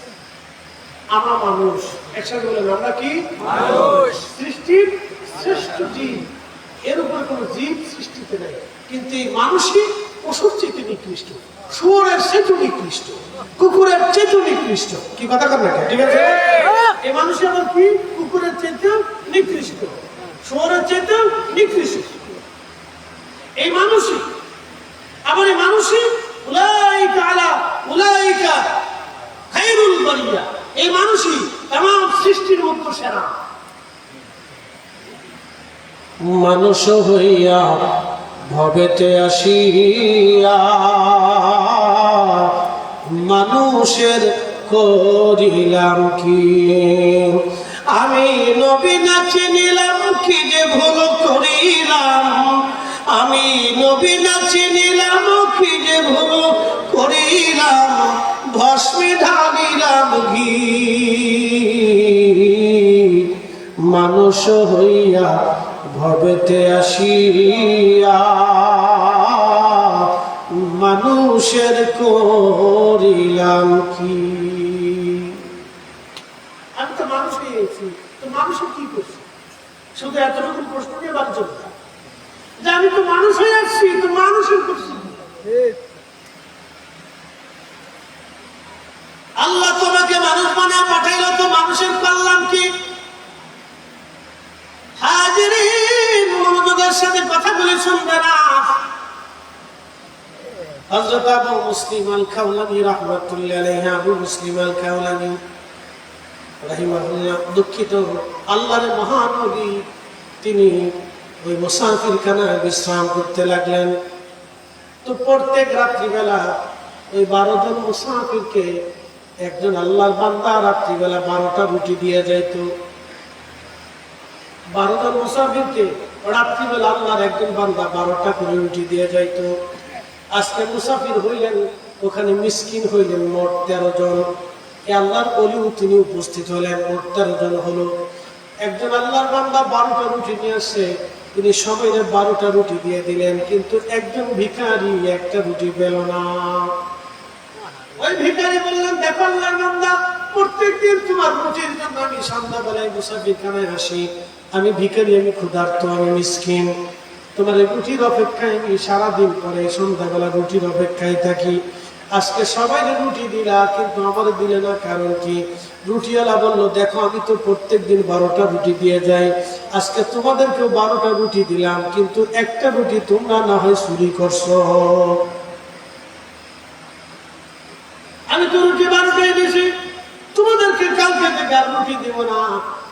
আমরা মানুষ, একসাথে বলেন আমরা কি মানুষ? সৃষ্টির শ্রেষ্ঠ জীব, এর উপরে কোন জীব সৃষ্টিতে নেই। কিন্তু এই মানুষই পশুর চেয়ে নিকৃষ্ট, শুয়োরের চেয়ে নিকৃষ্ট, কুকুরের চেয়ে নিকৃষ্ট। কি কথা কর না, ঠিক আছে? এই মানুষ আবার কি কুকুরের চেয়ে নিকৃষ্ট, শুয়োরের চেয়ে নিকৃষ্ট। এই মানুষই আবার এই মানুষই উলাইকা আলা উলাইকা খায়রুল বারিয়া, এই মানুষই तमाम সৃষ্টির মধ্যে সেরা। মানুষ হইয়া ভবেতে আসিয়া মানুষের করিলাম কি? আমি নবী না চিনিলাম কি যে ভুল করিলাম, আমি নবী না চিনিলাম কি যে ভুল করিলাম, ভস্মে ঢালিলাম ঘি। মানুষ হইয়া ভবেতে আসিয়া মানুষের করিলাম কি? আমি তো মানুষ হয়েছি, তো মানুষের কি করছি? শুধু এত রকম প্রশ্ন নিয়ে বাড়ি চলতে যে আমি তো মানুষ হয়ে আসছি, তো মানুষের করছি। আল্লাহ তোমাকে মানুষ বানিয়ে পাঠাইলো, তো মানুষের করলাম কি? হাজিরিন, মনোযোগের সাথে কথা বলে শুনবে না। হযরত আবু মুসলিম আল খাওলানী রাহমাতুল্লাহি আলাইহি, আবু মুসলিম আল খাওলানী রাহিমাহুল্লাহ, দুঃখিত, আল্লাহর মহানবী তিনি ওই মুসাফিরখানায় বিশ্রাম করতে লাগলেন। তো প্রত্যেক রাত্রিবেলা ওই 12 জন মুসাফিরকে একজন আল্লাহর বান্দা রাত্রিবেলা 12টা রুটি দিয়ে যাইত। 12 জন মুসাফিরকে রাত্রিবেলা আল্লাহর একজন বান্দা 12টা করে রুটি দিয়ে যাইত। আজকে মুসাফির হইলেন, ওখানে মিসকিন হইলেন মোট 13 জন। আল্লাহর ওলি তিনি উপস্থিত হলেন, মোট 13 জন হলো। একজন আল্লাহর বান্দা 12টা রুটি নিয়ে আসে, তিনি সবাইকে 12টা রুটি দিয়ে দিলেন, কিন্তু একজন ভিখারি একটা রুটি পেল না। ওই ভিখারি বললেন, দেখো আল্লাহর বান্দা, প্রত্যেকদিন তোমার রুটির জন্য আমি সন্ধ্যাবেলায় মুসাফিরখানায় আসি, আমি ভিখারি, আমি ক্ষুধার্ত, আমি মিসকিন, তোমার রুটির অপেক্ষায় আমি সারাদিন পরে সন্ধ্যাবেলা রুটির অপেক্ষায় থাকি। আজকে সবাই রুটি দিলা, কিন্তু আমার দিলে না, কারণ কি? রুটিওয়ালা বললো, দেখো আমি তো প্রত্যেক দিন 12টা রুটি দিয়ে যাই, আজকে তোমাদেরকেও 12টা রুটি দিলাম, কিন্তু একটা রুটি তোমরা না হয় চুরি করছো। আমি তো রুটি 12টাই দিয়েছি, তোমাদেরকে কালকে থেকে আর রুটি দিব না।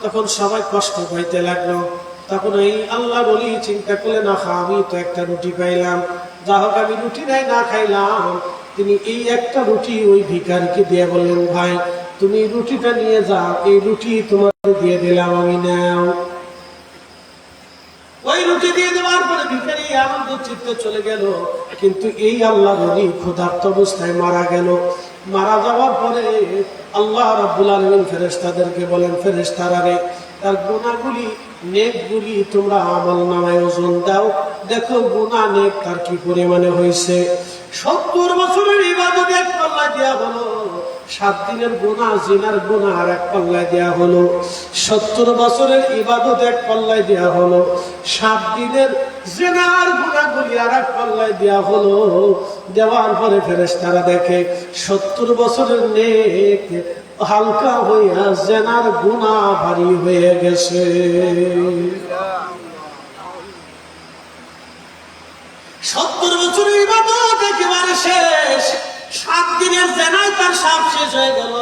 তখন সবাই কষ্ট পাইতে লাগলো। তখন এই আল্লাহ বলি চিন্তা করলে, না আমি তো একটা রুটি পাইলাম, যা হোক আমি রুটি নাই না খাইলাম। তিনি এই একটা রুটি ওই ভিখারিকে দিয়ে বললেন, ভাই তুমি রুটিটা নিয়ে যাও, এই রুটি তোমাকে দিয়ে দিলাম আমি, নাও। ওই রুটি দিয়ে দেওয়ার পরে ভিখারি আনন্দ চিত্তে চলে গেল। কিন্তু এই আল্লাহ বলি ক্ষুধার্ত অবস্থায় মারা গেল। মারা যাওয়ার পরে আল্লাহ রাব্বুল আলামিন ফেরেশতাদেরকে বলেন, ফেরেশতারা রে, তার গুনাহগুলি নেকগুলি তোমরা আমলনামায় ওজন দাও, দেখো গুনাহ নেক তার কি পরিমাণে হয়েছে। 70 বছরের ইবাদত এক পাল্লায় দেয়া হলো, 7 দিনের গুনাহ জিনার গুনাহ আর এক পাল্লায় দেয়া হলো। 70 বছরের ইবাদত এক পাল্লায় দেয়া হলো, 7 দিনের জিনার গুনাহগুলি আর এক পাল্লায় দেয়া হলো। দেওয়ার পরে ফেরেশতারা দেখে 70 বছরের নেক হালকা হইয়া জিনার গুনাহ ভারী হয়ে গেছে। 70 বছরের ইবাদত একেবারে শেষ, 7 দিনের জিনায় তার সব শেষ হয়ে গেল।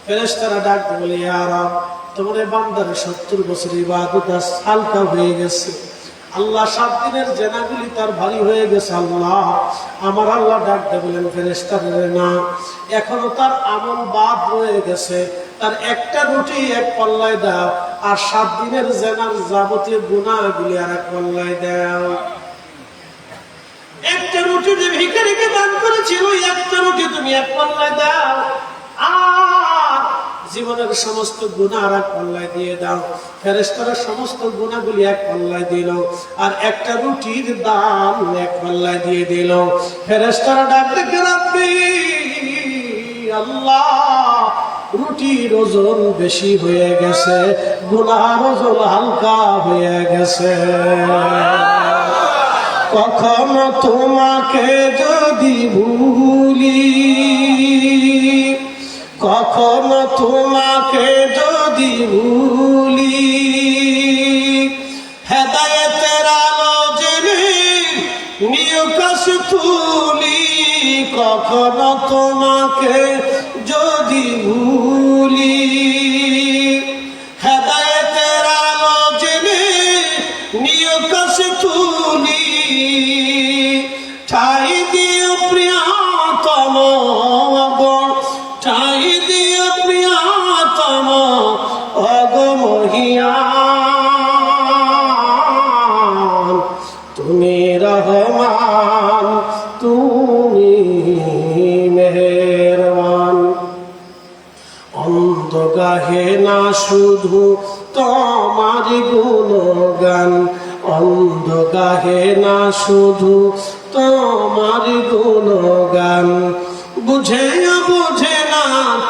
ফেরেশতারা ডাক দিয়ে বলে, ইয়া রব, তোমার বান্দার 70 বছরের ইবাদত হালকা হয়ে গেছে। আল্লাহ 7 দিনের জিনাগুলি তার ভারী হয়ে গেছে। আল্লাহ, আমার আল্লাহ ডাক দিয়ে বলেন, ফেরেশতারা না, এখনো তার আমল বাদ রয়ে গেছে, তার একটা রুটি এক পাল্লায় দাও, আর 7 দিনের জিনার যাবতীয় গুনাহগুলি আর এক পাল্লায় দাও। একটা রুটি যে ভিখারিকে দান করেছিল, ওই একটা রুটি তুমি এক পাল্লায় দাও, আর জীবনের সমস্ত গুনাহ আর এক পাল্লায় দিয়ে দাও। ফেরেশতারা সমস্ত গুনাহগুলি এক পাল্লায় দিল, আর একটা রুটির দাম এক পাল্লায় দিয়ে দিল। ফেরেশতারা ডাকতে, রাব্বি, আল্লাহ, রুটির ওজন বেশি হয়ে গেছে, গুনাহর ওজন হালকা হয়ে গেছে। কখনো তোমাকে যদি ভুলি, কখনো তোমাকে যদি ভুলি, হেদায়েতের আলো জেনে নিয় কষ্টুলি। কখনো তোমাকে যদি ভুলি, হেদায়েতের আলো জেনে ঠাই দিও প্রিয়তম গো, ঠাই দিও প্রিয়তম অগো মহিয়ান, তুমি রহমান, তুমি মেহেরবান। অন্ধ গাহে না শুধু তোমার গুণগান, অন্ধ গাহে না শুধু তোমার গুণগান, বুঝে বুঝে না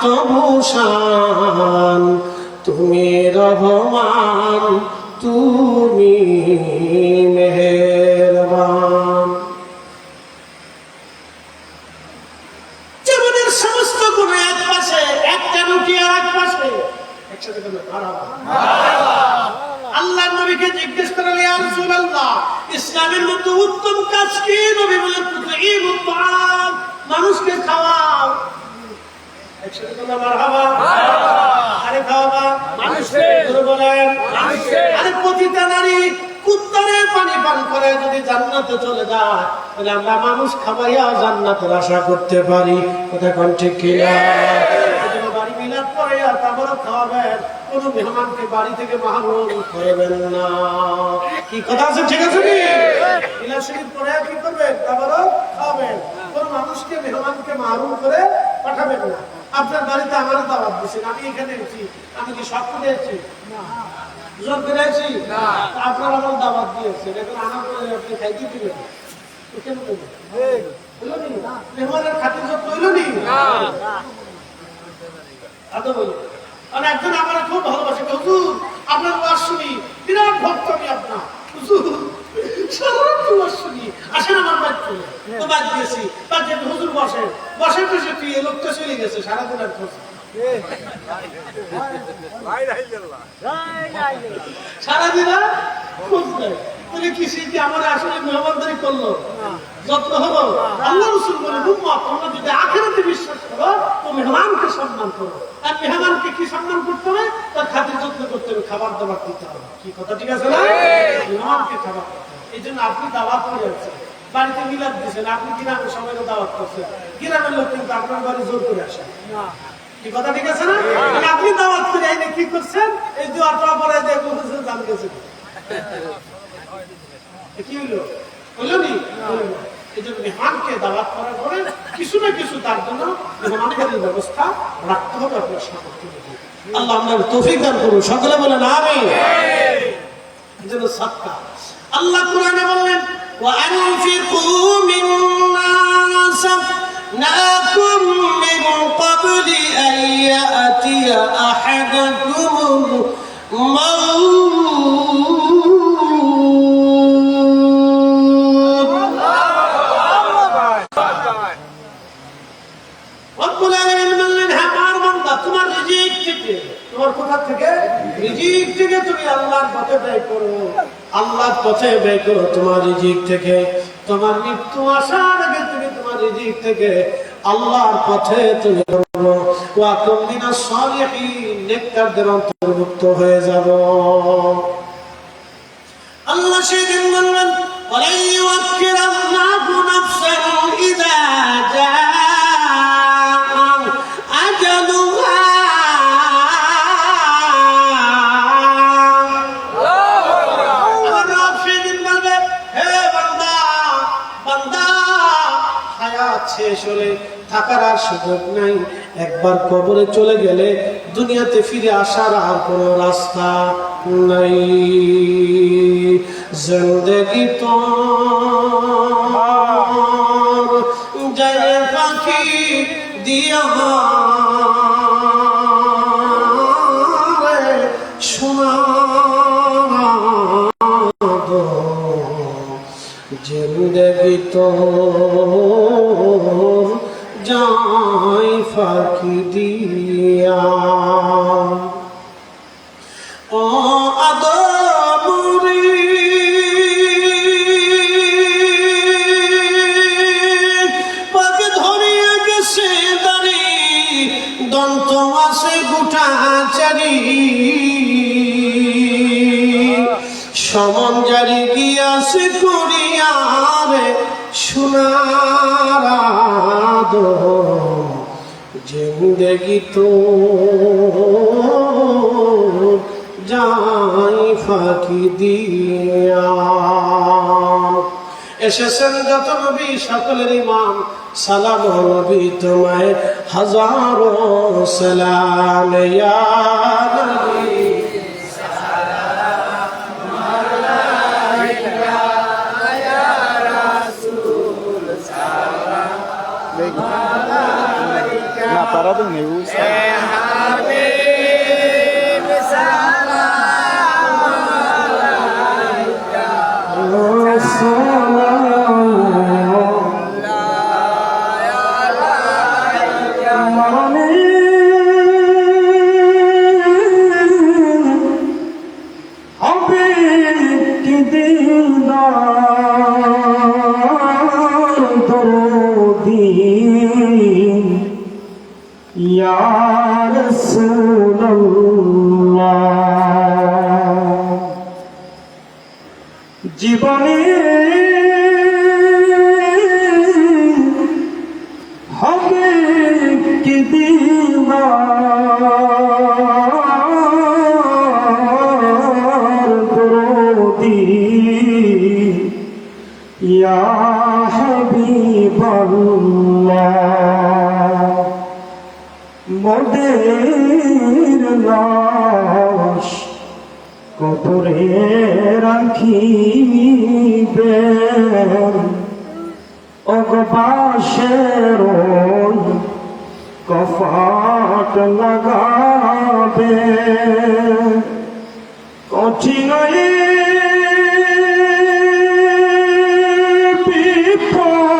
তবু শান, তুমি রহমান, তুমি মেহেরবান। জীবনের সমস্ত গুণ এক পাশে, একটা রুটি আর এক পাশে, একসাথে আল্লাহ নবীকে জিজ্ঞেস করলেন, ইয়া রাসূলুল্লাহ, ইসলামের মধ্যে উত্তম কাজ কি? নবী বলেন, তুতঈমুত তাআম, মানুষকে খাওয়াও। একসাথে বলা মারহাবা, আরে খাওয়াবা মানুষকে, বলেন মানুষকে। আরে প্রতিটা নারী কুত্তারে পানি পান করে যদি জান্নাতে চলে যায়, তাহলে আমরা মানুষ খাওয়াইয়া জান্নাতের আশা করতে পারি। কথা কোন ঠিক কিনা? বাড়ি মিলাদ করে আর তারপরও খাওয়াবেন, কোন মেহমানকে বাড়ি থেকে মাহরুম করবেন না। কি কথা আছে? ঠিক আছে কি? মিলাদ শরীফ পড়ে কি করবেন? তারপরও খাওয়াবেন, কোন মানুষকে মেহমানকে মাহরুম করে পাঠাবেন না। আপনার বাড়িতে আমারও দাওয়াত দিচ্ছেন, আমি এখানে এসেছি, আমি কি সব করে এসেছি? জোর করে এসেছি? আপনার আমার দাওয়াত দিয়েছেন, এখন আমার করে আপনি খাইতে দিবেন, কেন করবেন? মেহমানের খাতির যত্ন হইল নি? মানে একজন আমার খুব ভালোবাসে, হুজুর আপনার ওয়াজ শুনি, বিরাট ভক্ত আমি আপনার, হুজুর সারারাত ওয়াজ শুনি, আসেন আমার বাড়িতে। তো বাদ দিয়েছি, বাদ দিয়ে হুজুর বসেন, বসে বসে তুই এ লোকটা চলে গেছে সারাদিন আর খোঁজ, সারাদিন আর খোঁজ নেই। তুমি কি সেটি আমার আসলে মেহমানদারি করলো, যত্ন হলো? আল্লাহ রাসূল বলে, উম্মত তোমরা যদি আখিরাতে বিশ্বাস করো তো মেহমানকে সম্মান করো। আর মেহমানকে কি সম্মান করতে হবে? তার খাতির যত্ন করতে হবে, খাবার দাবার দিতে হবে। কি কথা ঠিক আছে না? মেহমানকে খাবার দিতে হবে। এই জন্য আপনি দাওয়াত করে যাচ্ছেন, বাড়িতে মিলাদ দিচ্ছেন, আপনি গ্রামের সবাইকে দাওয়াত করছেন, গ্রামের লোক কিন্তু আপনার বাড়ি জোর করে আসে। কি কথা ঠিক আছে না? আপনি দাওয়াত করে এনে কি করছেন? এই যে অটো পরে দিয়ে বলছেন জান গেছে, কি হইলো? হইলো নি? এই জন্য মেহমানকে দাওয়াত করার পরে কিছু না কিছু তার জন্য মেহমানদারির ব্যবস্থা রাখতে হবে আপনার সামর্থ্য। আল্লাহ আমাদের তৌফিক দান করুন, সকলে বলেন আমিন। এই জন্য সাদকা, আল্লাহ কোরআনে বললেন, ওয়ানফিকু মিম্মা রাযাকনাকুম মিন ক্বাবলি আন ইয়াতিয়া আহাদাকুমুল আল্লাহর পথে ব্যয় করো, তোমার রিজিক থেকে। তোমার মৃত্যু আসার আগে তুমি তোমার রিজিক থেকে আল্লাহর পথে তুমি করো। ওয়া কুম মিনাস সালিহিন, নেককারদের অন্তর্ভুক্ত হয়ে যাব। আল্লাহ সেদিন বললেন, ওয়ালা ইউআক্খিরাল্লাহু নাফসান ইযা জাআ আজালুহা। আমার রব সেদিন বলবে, হে বান্দা, বান্দা হায়াত শেষ হলে থাকার আর সুযোগ নাই, একবার কবরে চলে গেলে দুনিয়াতে ফিরে আসার আর কোনো রাস্তা নাই। জিন্দেগি তো যায় পাখি দিয়া শোনা দো, জিন্দেগি তো যায় ফাঁকি দিয়া। ও আদমুরি পাকে ধরিয়া গেছে দাড়ি, দন্ত আছে গুটা চারি, সমন জারি গিয়াছে করিয়ারে শোনা জিন্দগি তো যাই ফাঁকি দিয়া। এসেছেন যত নবী সকলের ইমাম, সালাম নবী তোমায় হাজারো সালাম ইয়া নবী। না তারা তো নেই Ya Rasulullah, জীবনে হবে কি দিবার দরদি ইয়া হাবিবাল্লাহ। মোদের লাশ কবরে রাখিবেন, অগবাসের কফাট লাগাবে। কঠিন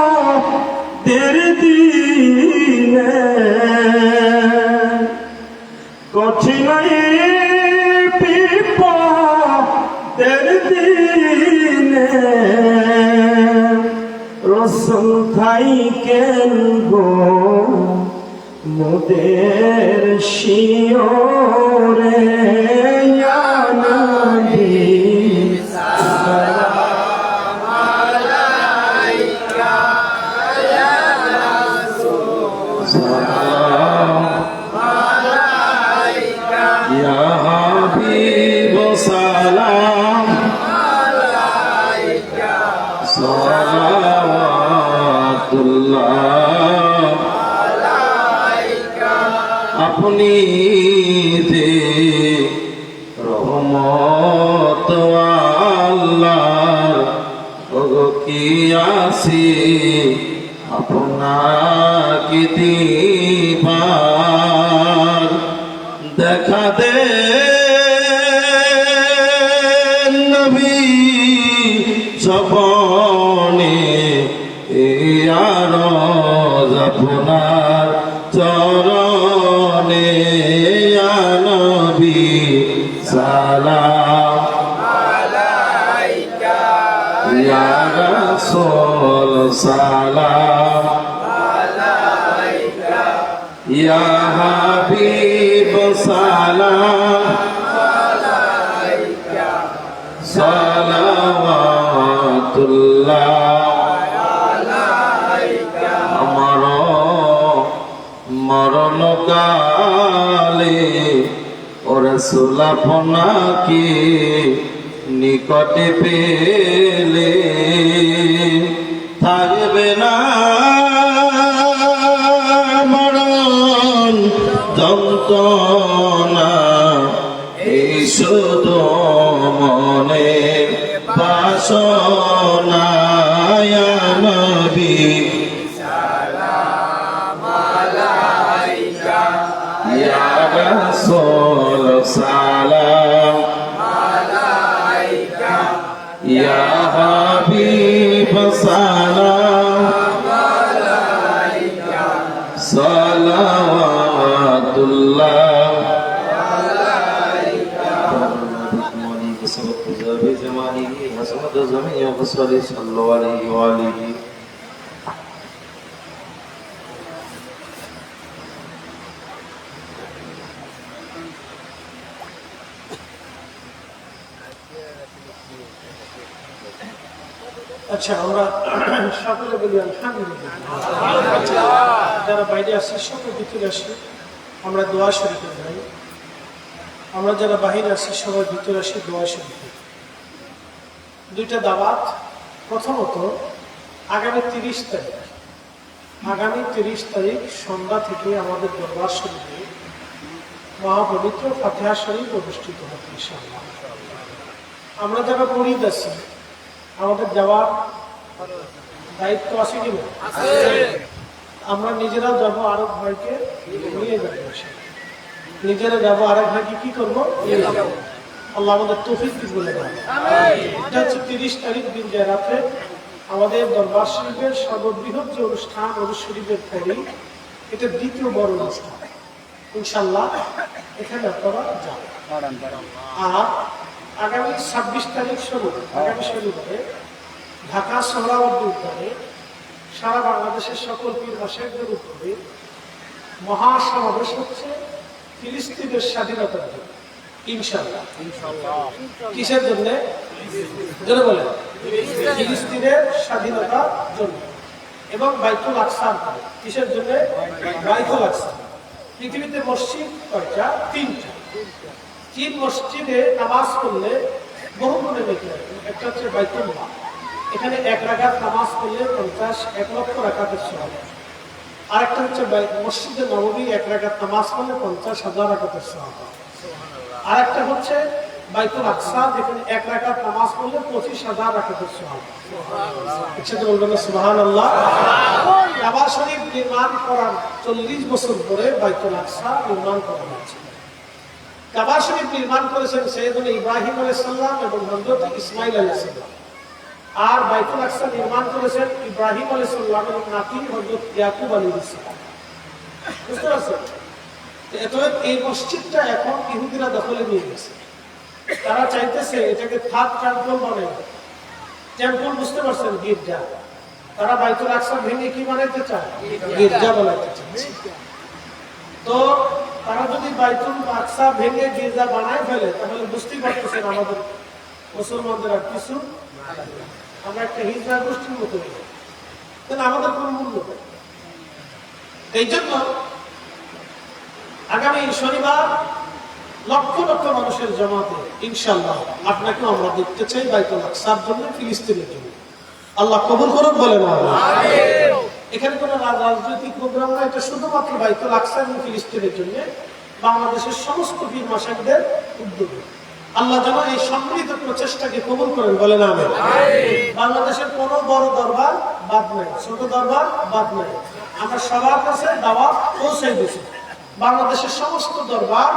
বিপদের দিনে, কঠিন বিপদের দিনে রসুল থাইকেন গো মোদের শিওরে। ইয়া নবী সালাম আলাইকা ইয়া রাসূল সালাম আলাইকা ইয়া হাবিব সালাম আলাইকা সালাওয়াতুল্লাহ আলাইকা। আপনি যে রহমত আল্লাহর, ওগো কি আসি আপনাকে দিবার। দেখা দে নবী সপনে আরজ আপনার চরণে। ইয়া নবী সালাম আলাইকা ইয়া রাসূল সালাম আলাইকা ইয়া হাবিব সালাম আলাইকা সালাওয়াতুল্লাহ আলাইকা। আমার মরণ কালে ও রাসূল আপনাকে নিকটে পেলে থাকবে না মরণ যন্ত্রণা, এই শুধু মনে বাসনা। ইয়া নবী সালাম আলাইকা ইয়া রাসূল সালাম আলাইকা ইয়া হাবিব সালাম আলাইকা সালাওয়াতুল্লাহ بجماله حسنة جميع خصاله صلى الله عليه وآله। আচ্ছা, আমরা সকলে বলি আলহামদুলিল্লাহ। যারা বাইরে আসছে সকলে ভিতরে আসি, আমরা দোয়া শুরু করে যাই। আমরা যারা বাহিরে আসি সবাই ভিতরে আসি, দোয়া শুরু করি। দুইটা দাওয়াত। প্রথমত আগামী 30 তারিখ সন্ধ্যা থেকে আমাদের দরবার শরীফে মহাপবিত্র ফাতিহা শরীফ অনুষ্ঠিত হবে ইনশাআল্লাহ। আমরা যারা মুরিদ আছি আমাদের যাওয়ার দায়িত্ব আছে কি না? আমরা নিজেরা যাবো, আরেক ভাইকে নিয়ে যাবো, নিজেরা যাবো, আরেক ভাইকে কি করবো? নিয়ে যাবো। আল্লাহ আমাদের তৌফিক বলে দেয়। এটা হচ্ছে 30 তারিখ দিন যে রাতে আমাদের দরবার শরীফের সর্ববৃহৎ যে অনুষ্ঠান শরীফের পরেই এটা দ্বিতীয় বড় অনুষ্ঠান ইনশাল্লাহ। এখানে আপনারা যান। আর আগামী 26 তারিখ আগামী শনিবারে ঢাকা সোহরাওয়ার্দী উদ্যানে সারা বাংলাদেশের সকল পীর মাশায়েখদের উপরে মহাসমাবেশ হচ্ছে ফিলিস্তিনের স্বাধীনতার জন্য ইনশাআল্লাহ। কিসের জন্য? জোরে বলেন। ফিলিস্তিনের স্বাধীনতার জন্য এবং বাইতুল আকসার জন্য। কিসের জন্য? বাইতুল আকসা। পৃথিবীতে মসজিদ কয়টা? 3টা। 3 মসজিদে নামাজ পড়লে বহু গুণে নেকি। একটা হচ্ছে বাইতুল্লাহ, এখানে 1 রাকাত নামাজ পড়লে 1 লক্ষ রাকাতের সওয়াব। আরেকটা হচ্ছে মসজিদে নববী 1 রাকাত নামাজ পড়লে 50,000 রাকাতের সওয়াব। আরেকটা হচ্ছে বাইতুল আকসা, যেখানে 1 রাকাত নামাজ পড়লে 25,000 রাকাতের সওয়াব। একসাথে বলবেন না সুবহানাল্লাহ। কাবা শরীফ নির্মাণ করার 40 বছর পরে বাইতুল আকসা নির্মাণ করা হয়েছে। কাবা শরীফ নির্মাণ করেছেন সাইয়েদুনা ইব্রাহিম আলাইহিস সালাম এবং হযরত ইসমাঈল আলাইহিস সালাম। আর বাইতুল আকসা নির্মাণ করেছেন ইব্রাহিম আলাইহিস সালাম এবং নাতি হযরত ইয়াকুব আলাইহিস সালাম। বুঝতে পারছেন? এই মসজিদটা এখন ইহুদিরা দখলে নিয়ে গেছে। তারা চাইতেছে এটাকে থার্ড টেম্পল বানাইতে। টেম্পল বুঝতে পারছেন? গির্জা। তারা বাইতুল আকসা ভেঙে কি বানাইতে চায়? গির্জা বানাইতে চাচ্ছে। তো তারা যদি বাইতুল আকসা ভেঙে গির্জা বানায় ফেলে তাহলে বুঝতেই পারতেছেন আমাদের মুসলমানদের আর কিছু, আমরা একটা হিজড়া গোষ্ঠীর মতো হয়ে যাই। তাহলে আমাদের কোন মূল্য নেই। এই জন্য আগামী শনিবার লক্ষ লক্ষ মানুষের জমাতে ইনশাআল্লাহ আপনাকেও আমরা দেখতে চাই বাইতুল আকসার জন্য, ফিলিস্তিনের জন্য। আল্লাহ কবুল করুন, বলেন আমিন। এখানে কোনো রাজনৈতিক প্রোগ্রাম না, এটা শুধুমাত্র বাইতুল আকসা এবং ফিলিস্তিনের জন্য বাংলাদেশের সমস্ত পীর মাশায়েখদের উদ্যোগে। আল্লাহ যেন এই সম্মিলিত প্রচেষ্টাকে কবুল করেন, বলেন আমিন। বাংলাদেশের কোনো বড় দরবার বাদ নাই, ছোট দরবার বাদ নাই। আমরা সবার কাছে দাওয়াত পৌঁছে দিয়েছি। বাংলাদেশের সমস্ত দরবার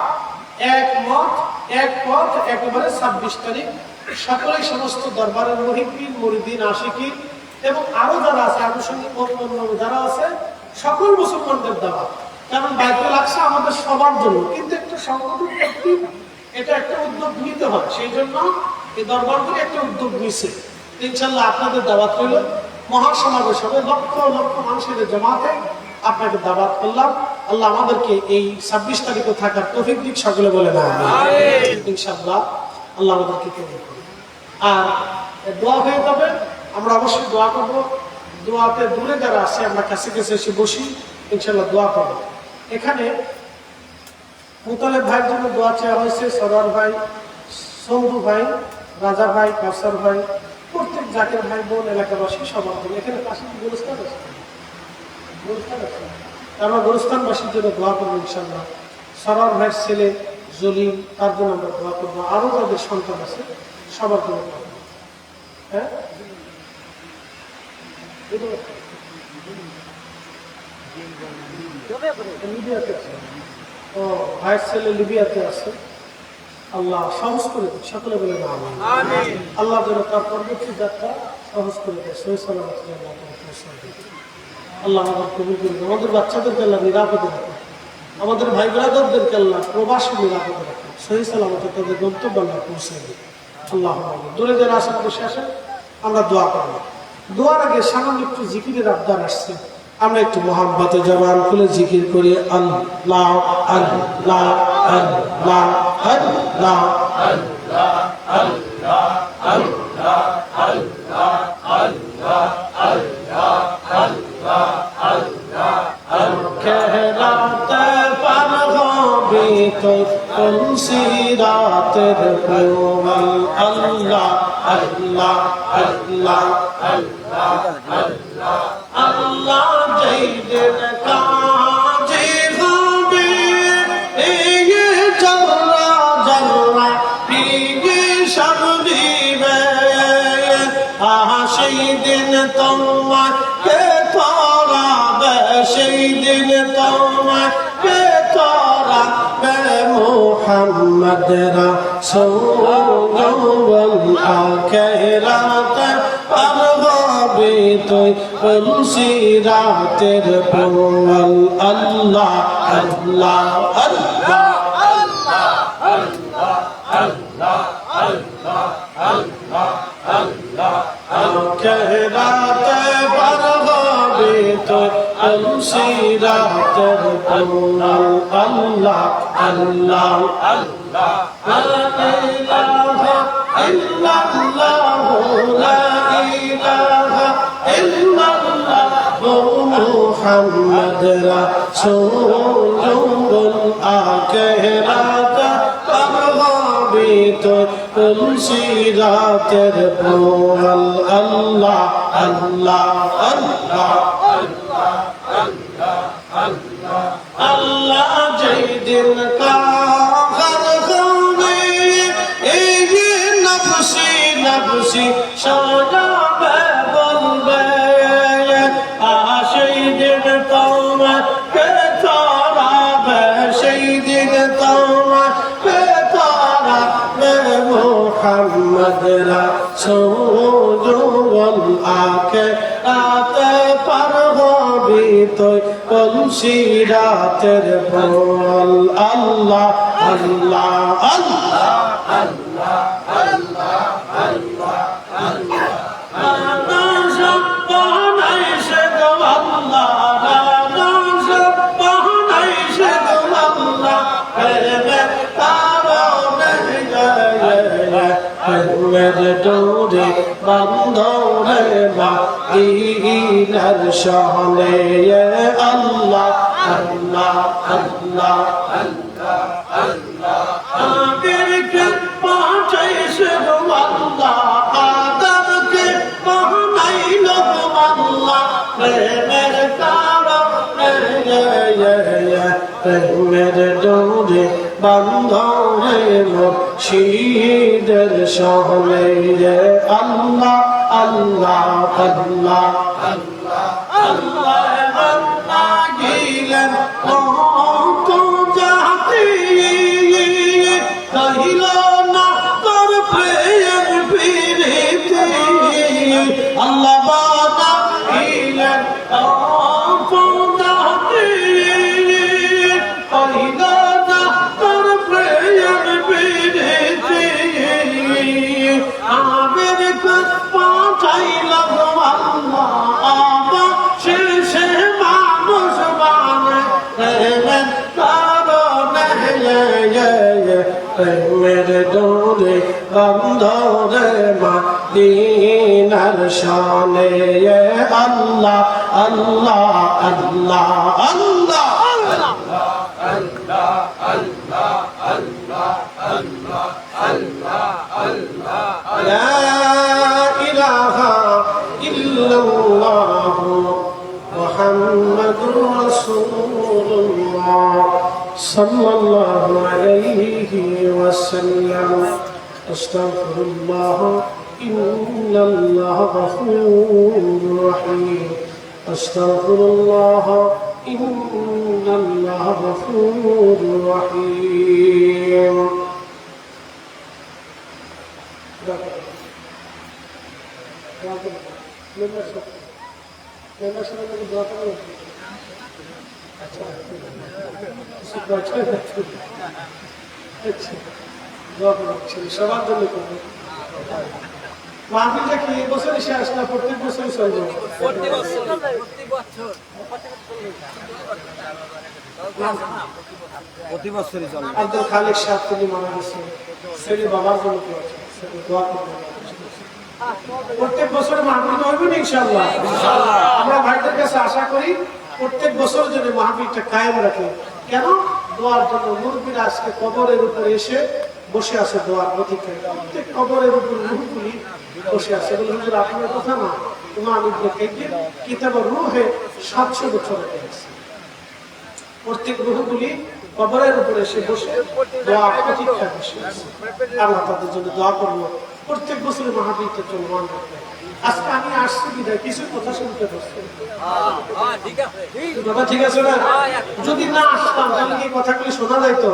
একমত, এক পথ, একেবারে 26 তারিখ সকলেই সমস্ত দরবারের মুহিব্বিন, মুরিদিন, আশিকিন এবং আরো যারা আছে আনুষঙ্গিক অন্যান্য যারা আছে সকল মুসলমানদের দাওয়াত। কারণ বাইতুল আকসা আমাদের সবার জন্য, কিন্তু একটা সংগঠন কর্তৃক এটা একটা উদ্যোগ নিতে হয়। সেই জন্য এই দরবারগুলি একটা উদ্যোগ নিছে। ইনশাআল্লাহ আপনাদের দাওয়াত রইল। মহাসমাবেশ হবে, লক্ষ লক্ষ মানুষের জমাতে আপনাকে দাওয়াত করলাম। আল্লাহ আমাদেরকে এই 26 তারিখে থাকার তৌফিক দিক, সকলে বলে না আমিন। ইনশাআল্লাহ আল্লাহ আমাদেরকে কবুল করুন। আর দোয়া হয়ে যাবে, আমরা অবশ্যই দোয়া করব। দোয়াতে দূরে যারা আছে আমরা কাছে কাছে এসে বসি, ইনশাআল্লাহ দোয়া করব। এখানে মুতালেব ভাইয়ের জন্য দোয়া চাওয়া হয়েছে। সরার ভাই, সন্দু ভাই, রাজা ভাই, কাউসার ভাই, প্রত্যেক জাকের ভাই বোন, এলাকাবাসী সবার জন্য। এখানে পাশে গুরুস্থান আছে, আমরা গুরুস্থানবাসীর জন্য দোয়া করবো ইনশাআল্লাহ। সরার ভাইয়ের ছেলে জলিম, তার জন্য আমরা দোয়া করবো। আরো যাদের সন্তান আছে সবার জন্য দোয়া করবো। হ্যাঁ, লিবিয়াতে আছে। ও ভাইয়ের ছেলে লিবিয়াতে আছে। আল্লাহ সহজ করে দিন, সকলে বলে না আমিন। আল্লাহ যেন তার পরবর্তী যাত্রা সহজ করে দেয়, সহি সালামত আল্লাহ আমাদের কবুল করুন। আমাদের বাচ্চাদেরকে আল্লাহ নিরাপদে রাখুন। আমাদের ভাই ব্রাদারদেরকে আল্লাহ প্রবাসী নিরাপদে রাখুন। সহি সালামত তাদের গন্তব্য আল্লাহ পৌঁছে দিন। আল্লাহ দূরে যারা আসেন বসে আসেন, আমরা দোয়া করব। দোয়ার আগে সামান্য একটু জিকিরের আবদার আসছে, আমরা একটু মোহাম্মতে জবান খুলে জিকির করি। আল্লাহ আল্লাহ আল্লাহ আল্লাহ আল্লাহ আল্লাহ আল্লাহ আল্লাহ আল্লাহ তুই কলসি রাতের প্রমাণ আল্লাহ আল্লাহ আল্লাহ আল্লাহ আল্লাহ আল্লাহ যেই দিন কাজে হবে এই জরা জরা পিগে সব দিবে সেই দিন তোমার কে তোরাবে সেই দিন তোমার কে তোরাবে মুহাম্মদ রাসূলুল আখিরাত পারবে তুই কলসি রাতের প্রমাণ আল্লাহ আল্লাহ আল্লাহ আল্লাহ আল্লাহ আল্লাহ আল্লাহ আল্লাহ আল্লাহ আখিরাতে পারবে তুই কলসি রাতের প্রমাণ আল্লাহ আল্লাহ আল্লাহ লা ইলাহা ইল্লাল্লাহ লা ইলাহা ইল্লাল্লাহ মুহাম্মদ রাসূলুল আখিরাত পারবে তুই কলসি রাতের প্রমাণ আল্লাহ আল্লাহ আল্লাহ আল্লাহ আল্লাহ আল্লাহ আল্লাহ যেই দিন কাহার হবে এই যে নফসি নফসি সজাবে বলবে সেই দিন তোমার কে তোরাবে সেই দিন তোমার কে তোরাবে মুহাম্মদ রাসূলুল আখিরাতে পারবে তুই কলসি রাতের প্রমাণ আল্লাহ আল্লাহ আল্লাহ আল্লাহ আল্লাহ আল্লাহ আল্লাহ ডোরে বন্ধরে মদিনার শানে আল্লাহ আল্লাহ আল্লাহ আল্লাহ আল্লাহ আমিরকে পাঠাইছে আল্লাহ আদমকে বানাইল আল্লাহ প্রেমের কারণে প্রেমের ডোরে বন্ধরে মুর্শিদের শানে আল্লাহ আল্লাহ আল্লাহ আল্লাহ আল্লাহ আল্লাহ গিলেন কত জাতি কহিল না তোর প্রেম প্রীতি আল্লাহ বানা গিলেন কত জাতি কহিল না তোর প্রেম প্রীতি আমির পাঠাইলাম আল্লাহ আবার শেষে মানুষ বানায় কারণে প্রেমের ডোরে বন্ধরে মদিনার শানে আল্লাহ আল্লাহ আল্লাহ আল্লাহ আল্লাহ আল্লাহ আল্লাহ আল্লাহ আল্লাহ আল্লাহ লা ইলাহা ইল্লাল্লাহ মুহাম্মাদুর রাসূলুল্লাহ সাল্লাল্লাহু আলাইহি ওয়াসাল্লাম আস্তাগফিরুল্লাহ ইন্নাল্লাহা গফুরুর রহিম আস্তাগফিরুল্লাহ ইন্নাল্লাহা গফুরুর রহিম সবার জন্য মাহফিলটা কি এই বছরই শেষ না প্রত্যেক বছরই চলবে? প্রতি বছরই চলে। আব্দুল খালিক সাহেব তিনি মারা গেছে, সেটি বাবার জন্য দোয়া করবেন। প্রত্যেক বছর মাহফিল হইব না ইনশাআল্লাহ। আমরা ভাইদের কাছে আশা করি প্রত্যেক বছর যদি মাহফিলটা কায়েম রাখে। কেন? দোয়ার জন্য মুরব্বীরা আজকে কবরের উপরে এসে বসে আছে দোয়ার প্রতীক্ষায়। প্রত্যেক কবরের উপর রূহগুলি বসে আছে। বলে হুজুর আপনার কথা না, ইমাম ইবনে কাইয়িম কিতাবে রূহে 700 বছর হয়ে গেছে। প্রত্যেক রূহগুলি কবরের উপরে এসে বসে দোয়া প্রতীক্ষায় বসে আছে। আল্লাহ তাদের জন্য দোয়া করবো। প্রত্যেক বছরে মাহফিলটা চলমান করবে। আজকে আমি আসছি বিদায় কিছু কথা শুনতে পাচ্ছি। কথা ঠিক আছে না? যদি না আসতাম তাহলে কি কথাগুলি শোনা যাইতো?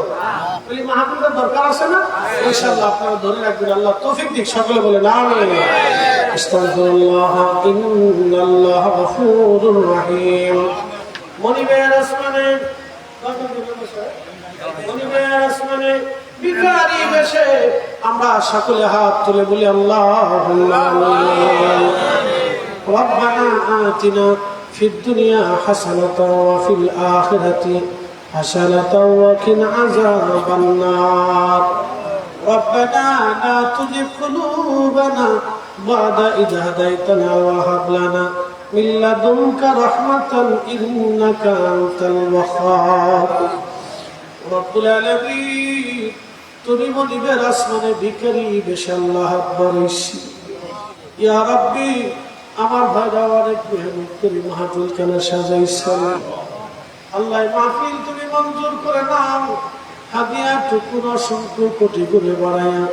বলি মাহফিলের দরকার আছে না? ইনশাআল্লাহ আপনারা ধরে রাখবেন। আল্লাহ তৌফিক দিক। সকলে বলে আমিন। আস্তাগফিরুল্লাহ ইন্নাল্লাহ গফুরুর রহিম। মনিবের আসমানে ভিখারি বেশে আমরা সকলে হাত তুলে বলি আল্লাহুম্মা আমিন। রব্বানা আতিনা ফিদ দুনিয়া হাসানাতাও ওয়া ফিল আখিরাতি হাসানাতাও ওয়া কিনা আযাবান নার। রব্বানা লা তুযিগ কুলুবানা বা'দা ইয হাদাইতানা ওয়া হাব লানা মিন লাদুনকা রাহমাতান ইন্নাকা আনতাল ওয়াহ্হাব। রব্বুল আলামিন তুমি মনিবের আসমানে ভিখারি বেশে আল্লাহ বাড়াইছি। ইয়া রাব্বি আমার ভাইরা অনেক মেহনত করে মাহফিল কেন সাজাইছেন। আল্লাহ মাহফিল তুমি মঞ্জুর করে নাও। হাদিয়া টুকুর অসংখ্য কোটি করে বাড়াইয়া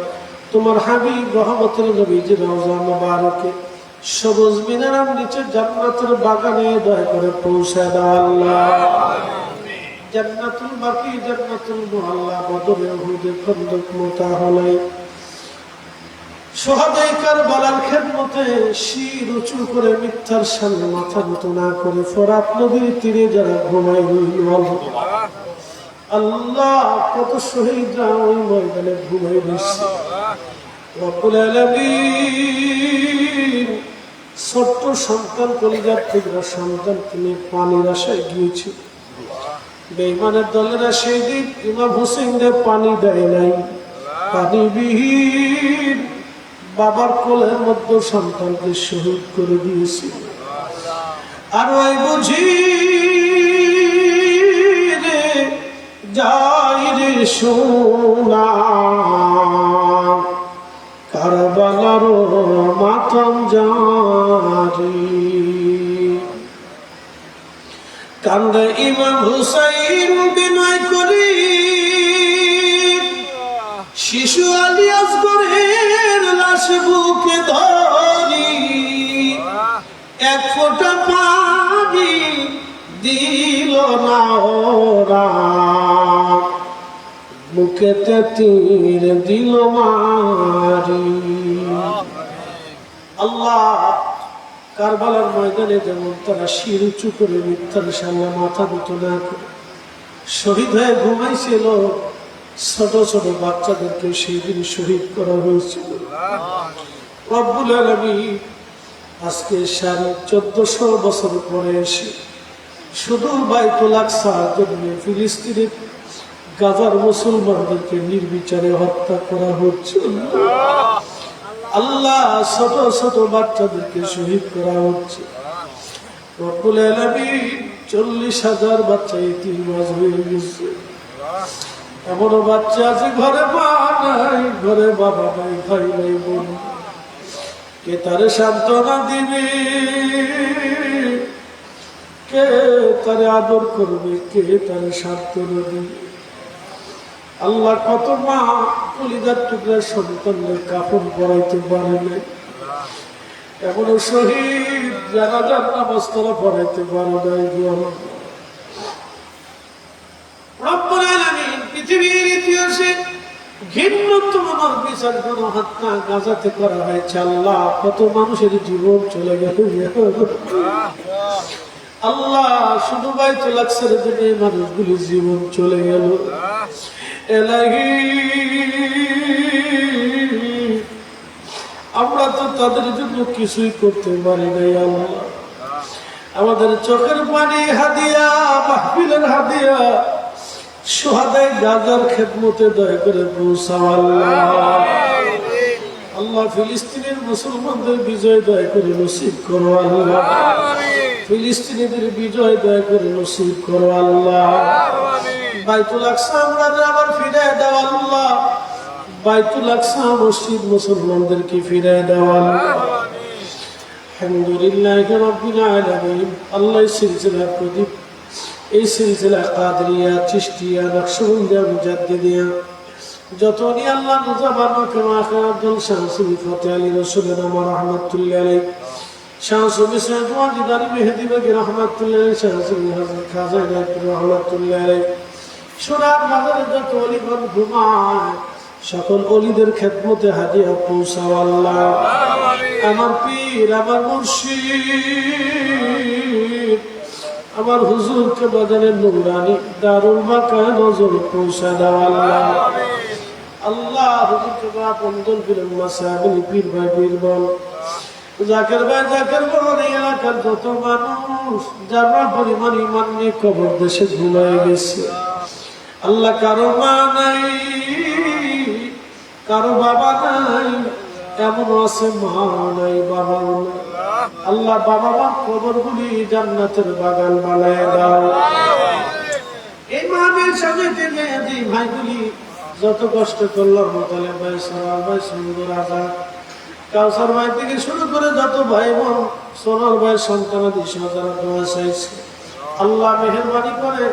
তোমার হাবিব রহমতুল নবীজির রওজা মুবারকে সবুজ মিনারের নিচে জান্নাতের বাগানে দয়া করে পৌঁছে দাও আল্লাহ। জান্নাতুল বাকি, জান্নাতুল মুআল্লা, বদরে, উহুদে, খন্দক, মুতা, হুনাইন, শুহাদায়ে কারবালার খেদমতে শির উঁচু করে মিথ্যার সামনে মাথা নত না করে ফোরাত নদীর তীরে যারা ঘুমায় রইল আল্লাহ, কত শহীদরা ওই ময়দানে ঘুমাই রয়েছে। রব্বুল আলামিন ছোট্ট সন্তান কলিজার টুকরা সন্তান তুমি পানির আশায় গিয়েছে। বেঈমানের দলেরা সেই দিন ইমাম হোসেনদের পানি দেয় নাই। পানিবিহীন বাবার কোলের মধ্যে সন্তানকে শহীদ করে দিয়েছে। আর ওই বুঝি রে যাই রে সোনা কারবালার মাতম জারি। কান্দে ইমাম হুসাইন বিনয় করি, শিশু আলী আসগরের লাশ বুকে ধরি। এক ফোঁটা পানি দিল না ওরা, বুকেতে তীর দিল মারি। আল্লাহ কারবালার ময়দানে যেমন তারা শির উঁচু করে মিথ্যার সামনে মাথা নত না করে শহীদ হয়ে ঘুমাইছিল, ছোট ছোট বাচ্চাদেরকে সেই দিন শহীদ করা হয়েছিল। রব্বুল আলামিন আজকে 1450 বছর পরে এসে শুধু বাইতুল আকসার জন্য ফিলিস্তিনের গাজার মুসলমানদেরকে নির্বিচারে হত্যা করা হচ্ছে। আল্লাহ ছোট ছোট বাচ্চাদেরকে শহীদ করা হচ্ছে। রব্বুল আলামিন 40,000 বাচ্চা ইতিমাজ হয়ে গেছে। এমনও বাচ্চা আছে ঘরে মা নাই, ঘরে বাবা নাই, ভাই নাই, বোন। কে তারে সান্ত্বনা দিবে, কে তারে আদর করবে, কে তারে সান্ত্বনা দিবে। আল্লাহ কত মা কলিজার টুকরা সন্তানদের কাপড় পরাইতে পারে নাই, এমনও শহীদ জানাজার নামাজ তারা পড়াইতে পারে নাই। রব্বুল আলামিন পৃথিবীর ইতিহাসে ঘৃণ্যতম বিচার কোনো হত্যা গাজাতে করা হয়েছে। আল্লাহ কত মানুষের জীবন চলে গেল। আল্লাহ শুধু বাইতুল আকসার জন্য মানুষগুলির জীবন চলে গেল। এলাহি আমরা তো তাদের জন্য কিছুই করতে পারি নাই। আল্লাহ আমাদের চোখের পানি হাদিয়া, মাহফিলের হাদিয়া শুহাদায়ে গাজার খেদমতে দয়া করে পৌঁছাও আল্লাহ। আল্লাহ ফিলিস্তিনের মুসলমানদের বিজয় দয়া করে নসিব করো আল্লাহ। ফিলিস্তিনিদের বিজয় দয়া করে নসিব করো আল্লাহ। বাইতুল আকসা আমরা আবার ফিরে দাও আল্লাহ। বাইতুল আকসা মসজিদ মুসলমানদেরকে ফিরে দাও আল্লাহ। আলহামদুলিল্লাহ রাব্বিল আলামিন। আল্লাহ সিলসিলা প্রদীপ, এই সিলসিলা কাদরিয়া, চিশতিয়া, নকশবন্দিয়া, মুজাদ্দিদিয়া যত নি আল্লাহ মুজাবারক মাখা আব্দুল শামসুল ফতেহ আলী রাসূলুল্লাহ রাহমাতুল্লাহি আলাইহি, শামসুল ইসলাম ওয়াজিদারি মেহেদি বাগি রাহমাতুল্লাহি আলাইহি, শামসুল হযরত খাজা ইলাহি রাহমাতুল্লাহি আলাইহি, সোনার বাজারে যত ওলিগণ ঘুমায় সকল ওলিদের খেদমতে হাদিয়া পৌঁছাও আল্লাহ। আমার পীর, আমার মুর্শিদ, আমার হুজুরকে বাজারের নুরানি দারুল বাকা নজর পৌঁছা দাও আল্লাহ। আল্লাহ হুজুরকে আপনজন পীর মাসাবিল পীর ভাই পীর বল, জাকের ভাই জাকের বল, এই এলাকার যত মানুষ যারা পরিমাণ ইমান নিয়ে কবর দেশে ঘুমায় গেছে আল্লাহ, কারো মা নাই, কারো বাবা নাই, এমন আছে মা নাই, বাবাও নাই। আল্লাহ বাবা মার কবরগুলি জান্নাতের বাগান বানায় দাও। এই মাহফিল সাজাতে মেহেদি ভাইগুলি যত কষ্ট করলো, মোতালেব ভাই, সোনার ভাই, সুন্দর আজাদ, কাউসার ভাই থেকে শুরু করে যত ভাই বোন সোনার ভাই সন্তানাদি যারা দোয়া চাইছে আল্লাহ মেহেরবানি করে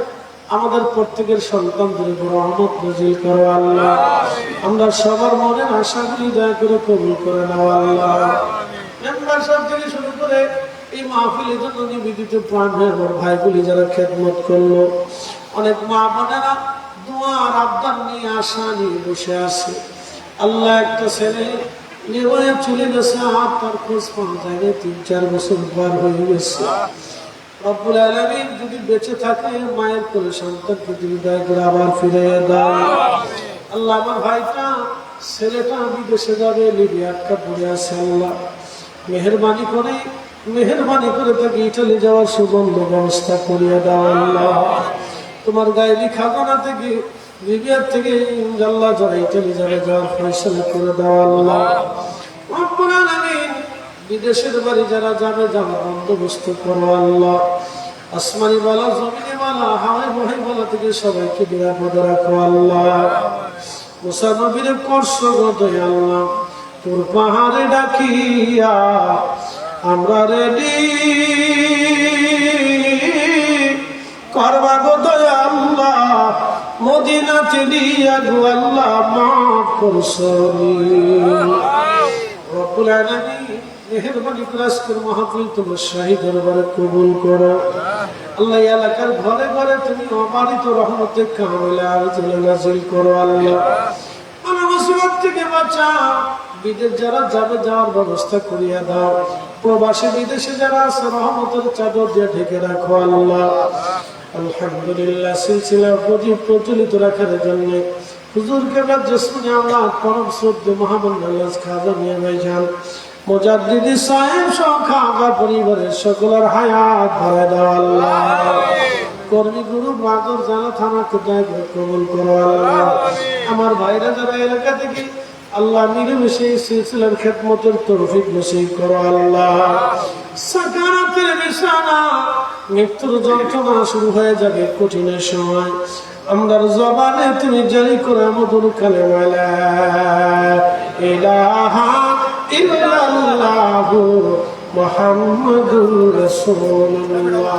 আমাদের প্রত্যেকের সন্তানদের উপর রহমত নাজিল করো আল্লাহ। আমরা সবার মনের আশাগুলি দয়া করে কবুল করে নাও আল্লাহ। মেম্বার সাহেব থেকে শুরু করে এই মাহফিলের জন্য নিবেদিত প্রাণের আমার ভাইগুলি যারা খেদমত করলো, অনেক মা বোনেরা দোয়ার আবদার নিয়ে আশা নিয়ে বসে আছে আল্লাহ। একটা ছেলে নিয়ে চলে গেছে, আর তার খোঁজ পাওয়া যায় না, 3-4 বছর পার হয়ে গেছে। রব্বুল আলামিন যদি বেঁচে থাকে মায়ের কোলে সন্তানকে তুমি দয়া করে আবার ফিরে দাও আল্লাহ। আমার ভাইটা ছেলেটা বিদেশে যাবে, লিবিয়া আটকা পড়ে আছে আল্লাহ, মেহেরবানি করে তাকে ইটালি যাওয়ার সুগন্ধ ব্যবস্থা করিয়ে দাও আল্লাহ। তোমার গায়েবী খাজানা থেকে লিবিয়ার থেকে আল্লাহ যারা ইটালি যাওয়ার ফয়সালা করে দাও আল্লাহ। রব্বুল আলামিন বিদেশের বাড়ি যারা যাবে যাওয়ার বন্দোবস্ত করো আল্লাহ। আসমানি বালা, জমিনে বালা, হাওয়াই বহাই বালা থেকে সবাইকে নিরাপদে রাখো আল্লাহ। মুসা নবীর কষ্ট গদয় আল্লাহ, তোর পাহাড়ে ডাকিয়া আমরা রেডি করবা গদয় আল্লাহ, মদিনাতে দিয়া গো আল্লাহ মাফ করছনি। রব্বুল আলামিন মেহেরবানি করে আজকের মাহফিল তোমার শাহী দরবারে কবুল করো আল্লাহ। এলাকার ঘরে ঘরে তুমি অবারিত রহমতে কামিলা আজলে নাজিল করো আল্লাহ। আমার মুসিবত থেকে বাঁচাও। বিদেশ যারা যাবে যাওয়ার ব্যবস্থা করিয়া দাও। প্রবাসী বিদেশে যারা আছে রহমতের চাদর দিয়ে ঢেকে রাখো আল্লাহ। আলহামদুলিল্লাহ সিলসিলা প্রচলিত রাখার জন্য হুজুরকে জসমিনে আল্লাহ পরম শ্রদ্ধেয় মহামান্য আল্লাহ খাজা মিয়া ভাইজান মুজাদ্দিদি সাহেব সহ খাজা পরিবারের সকলের হায়াত বাড়ায় দাও আল্লাহ। কর্মী গুরু বাগর জানা থানাকে দয়া করে কবুল করো আল্লাহ। আমার ভাইরা যারা এলাকা থেকে আল্লাহ মিলেমিশে এই সিলসিলার খেদমতের তৌফিক নসিব করো আল্লাহ। সাকারাতের বিছানা, মৃত্যুর যন্ত্রণা শুরু হয়ে যাবে কঠিনের সময়, আমরার জবানে তুমি জারি করে মধুর কালেমা লা ইলাহা ইল্লাল্লাহু মুহাম্মাদুর রাসূলুল্লাহ।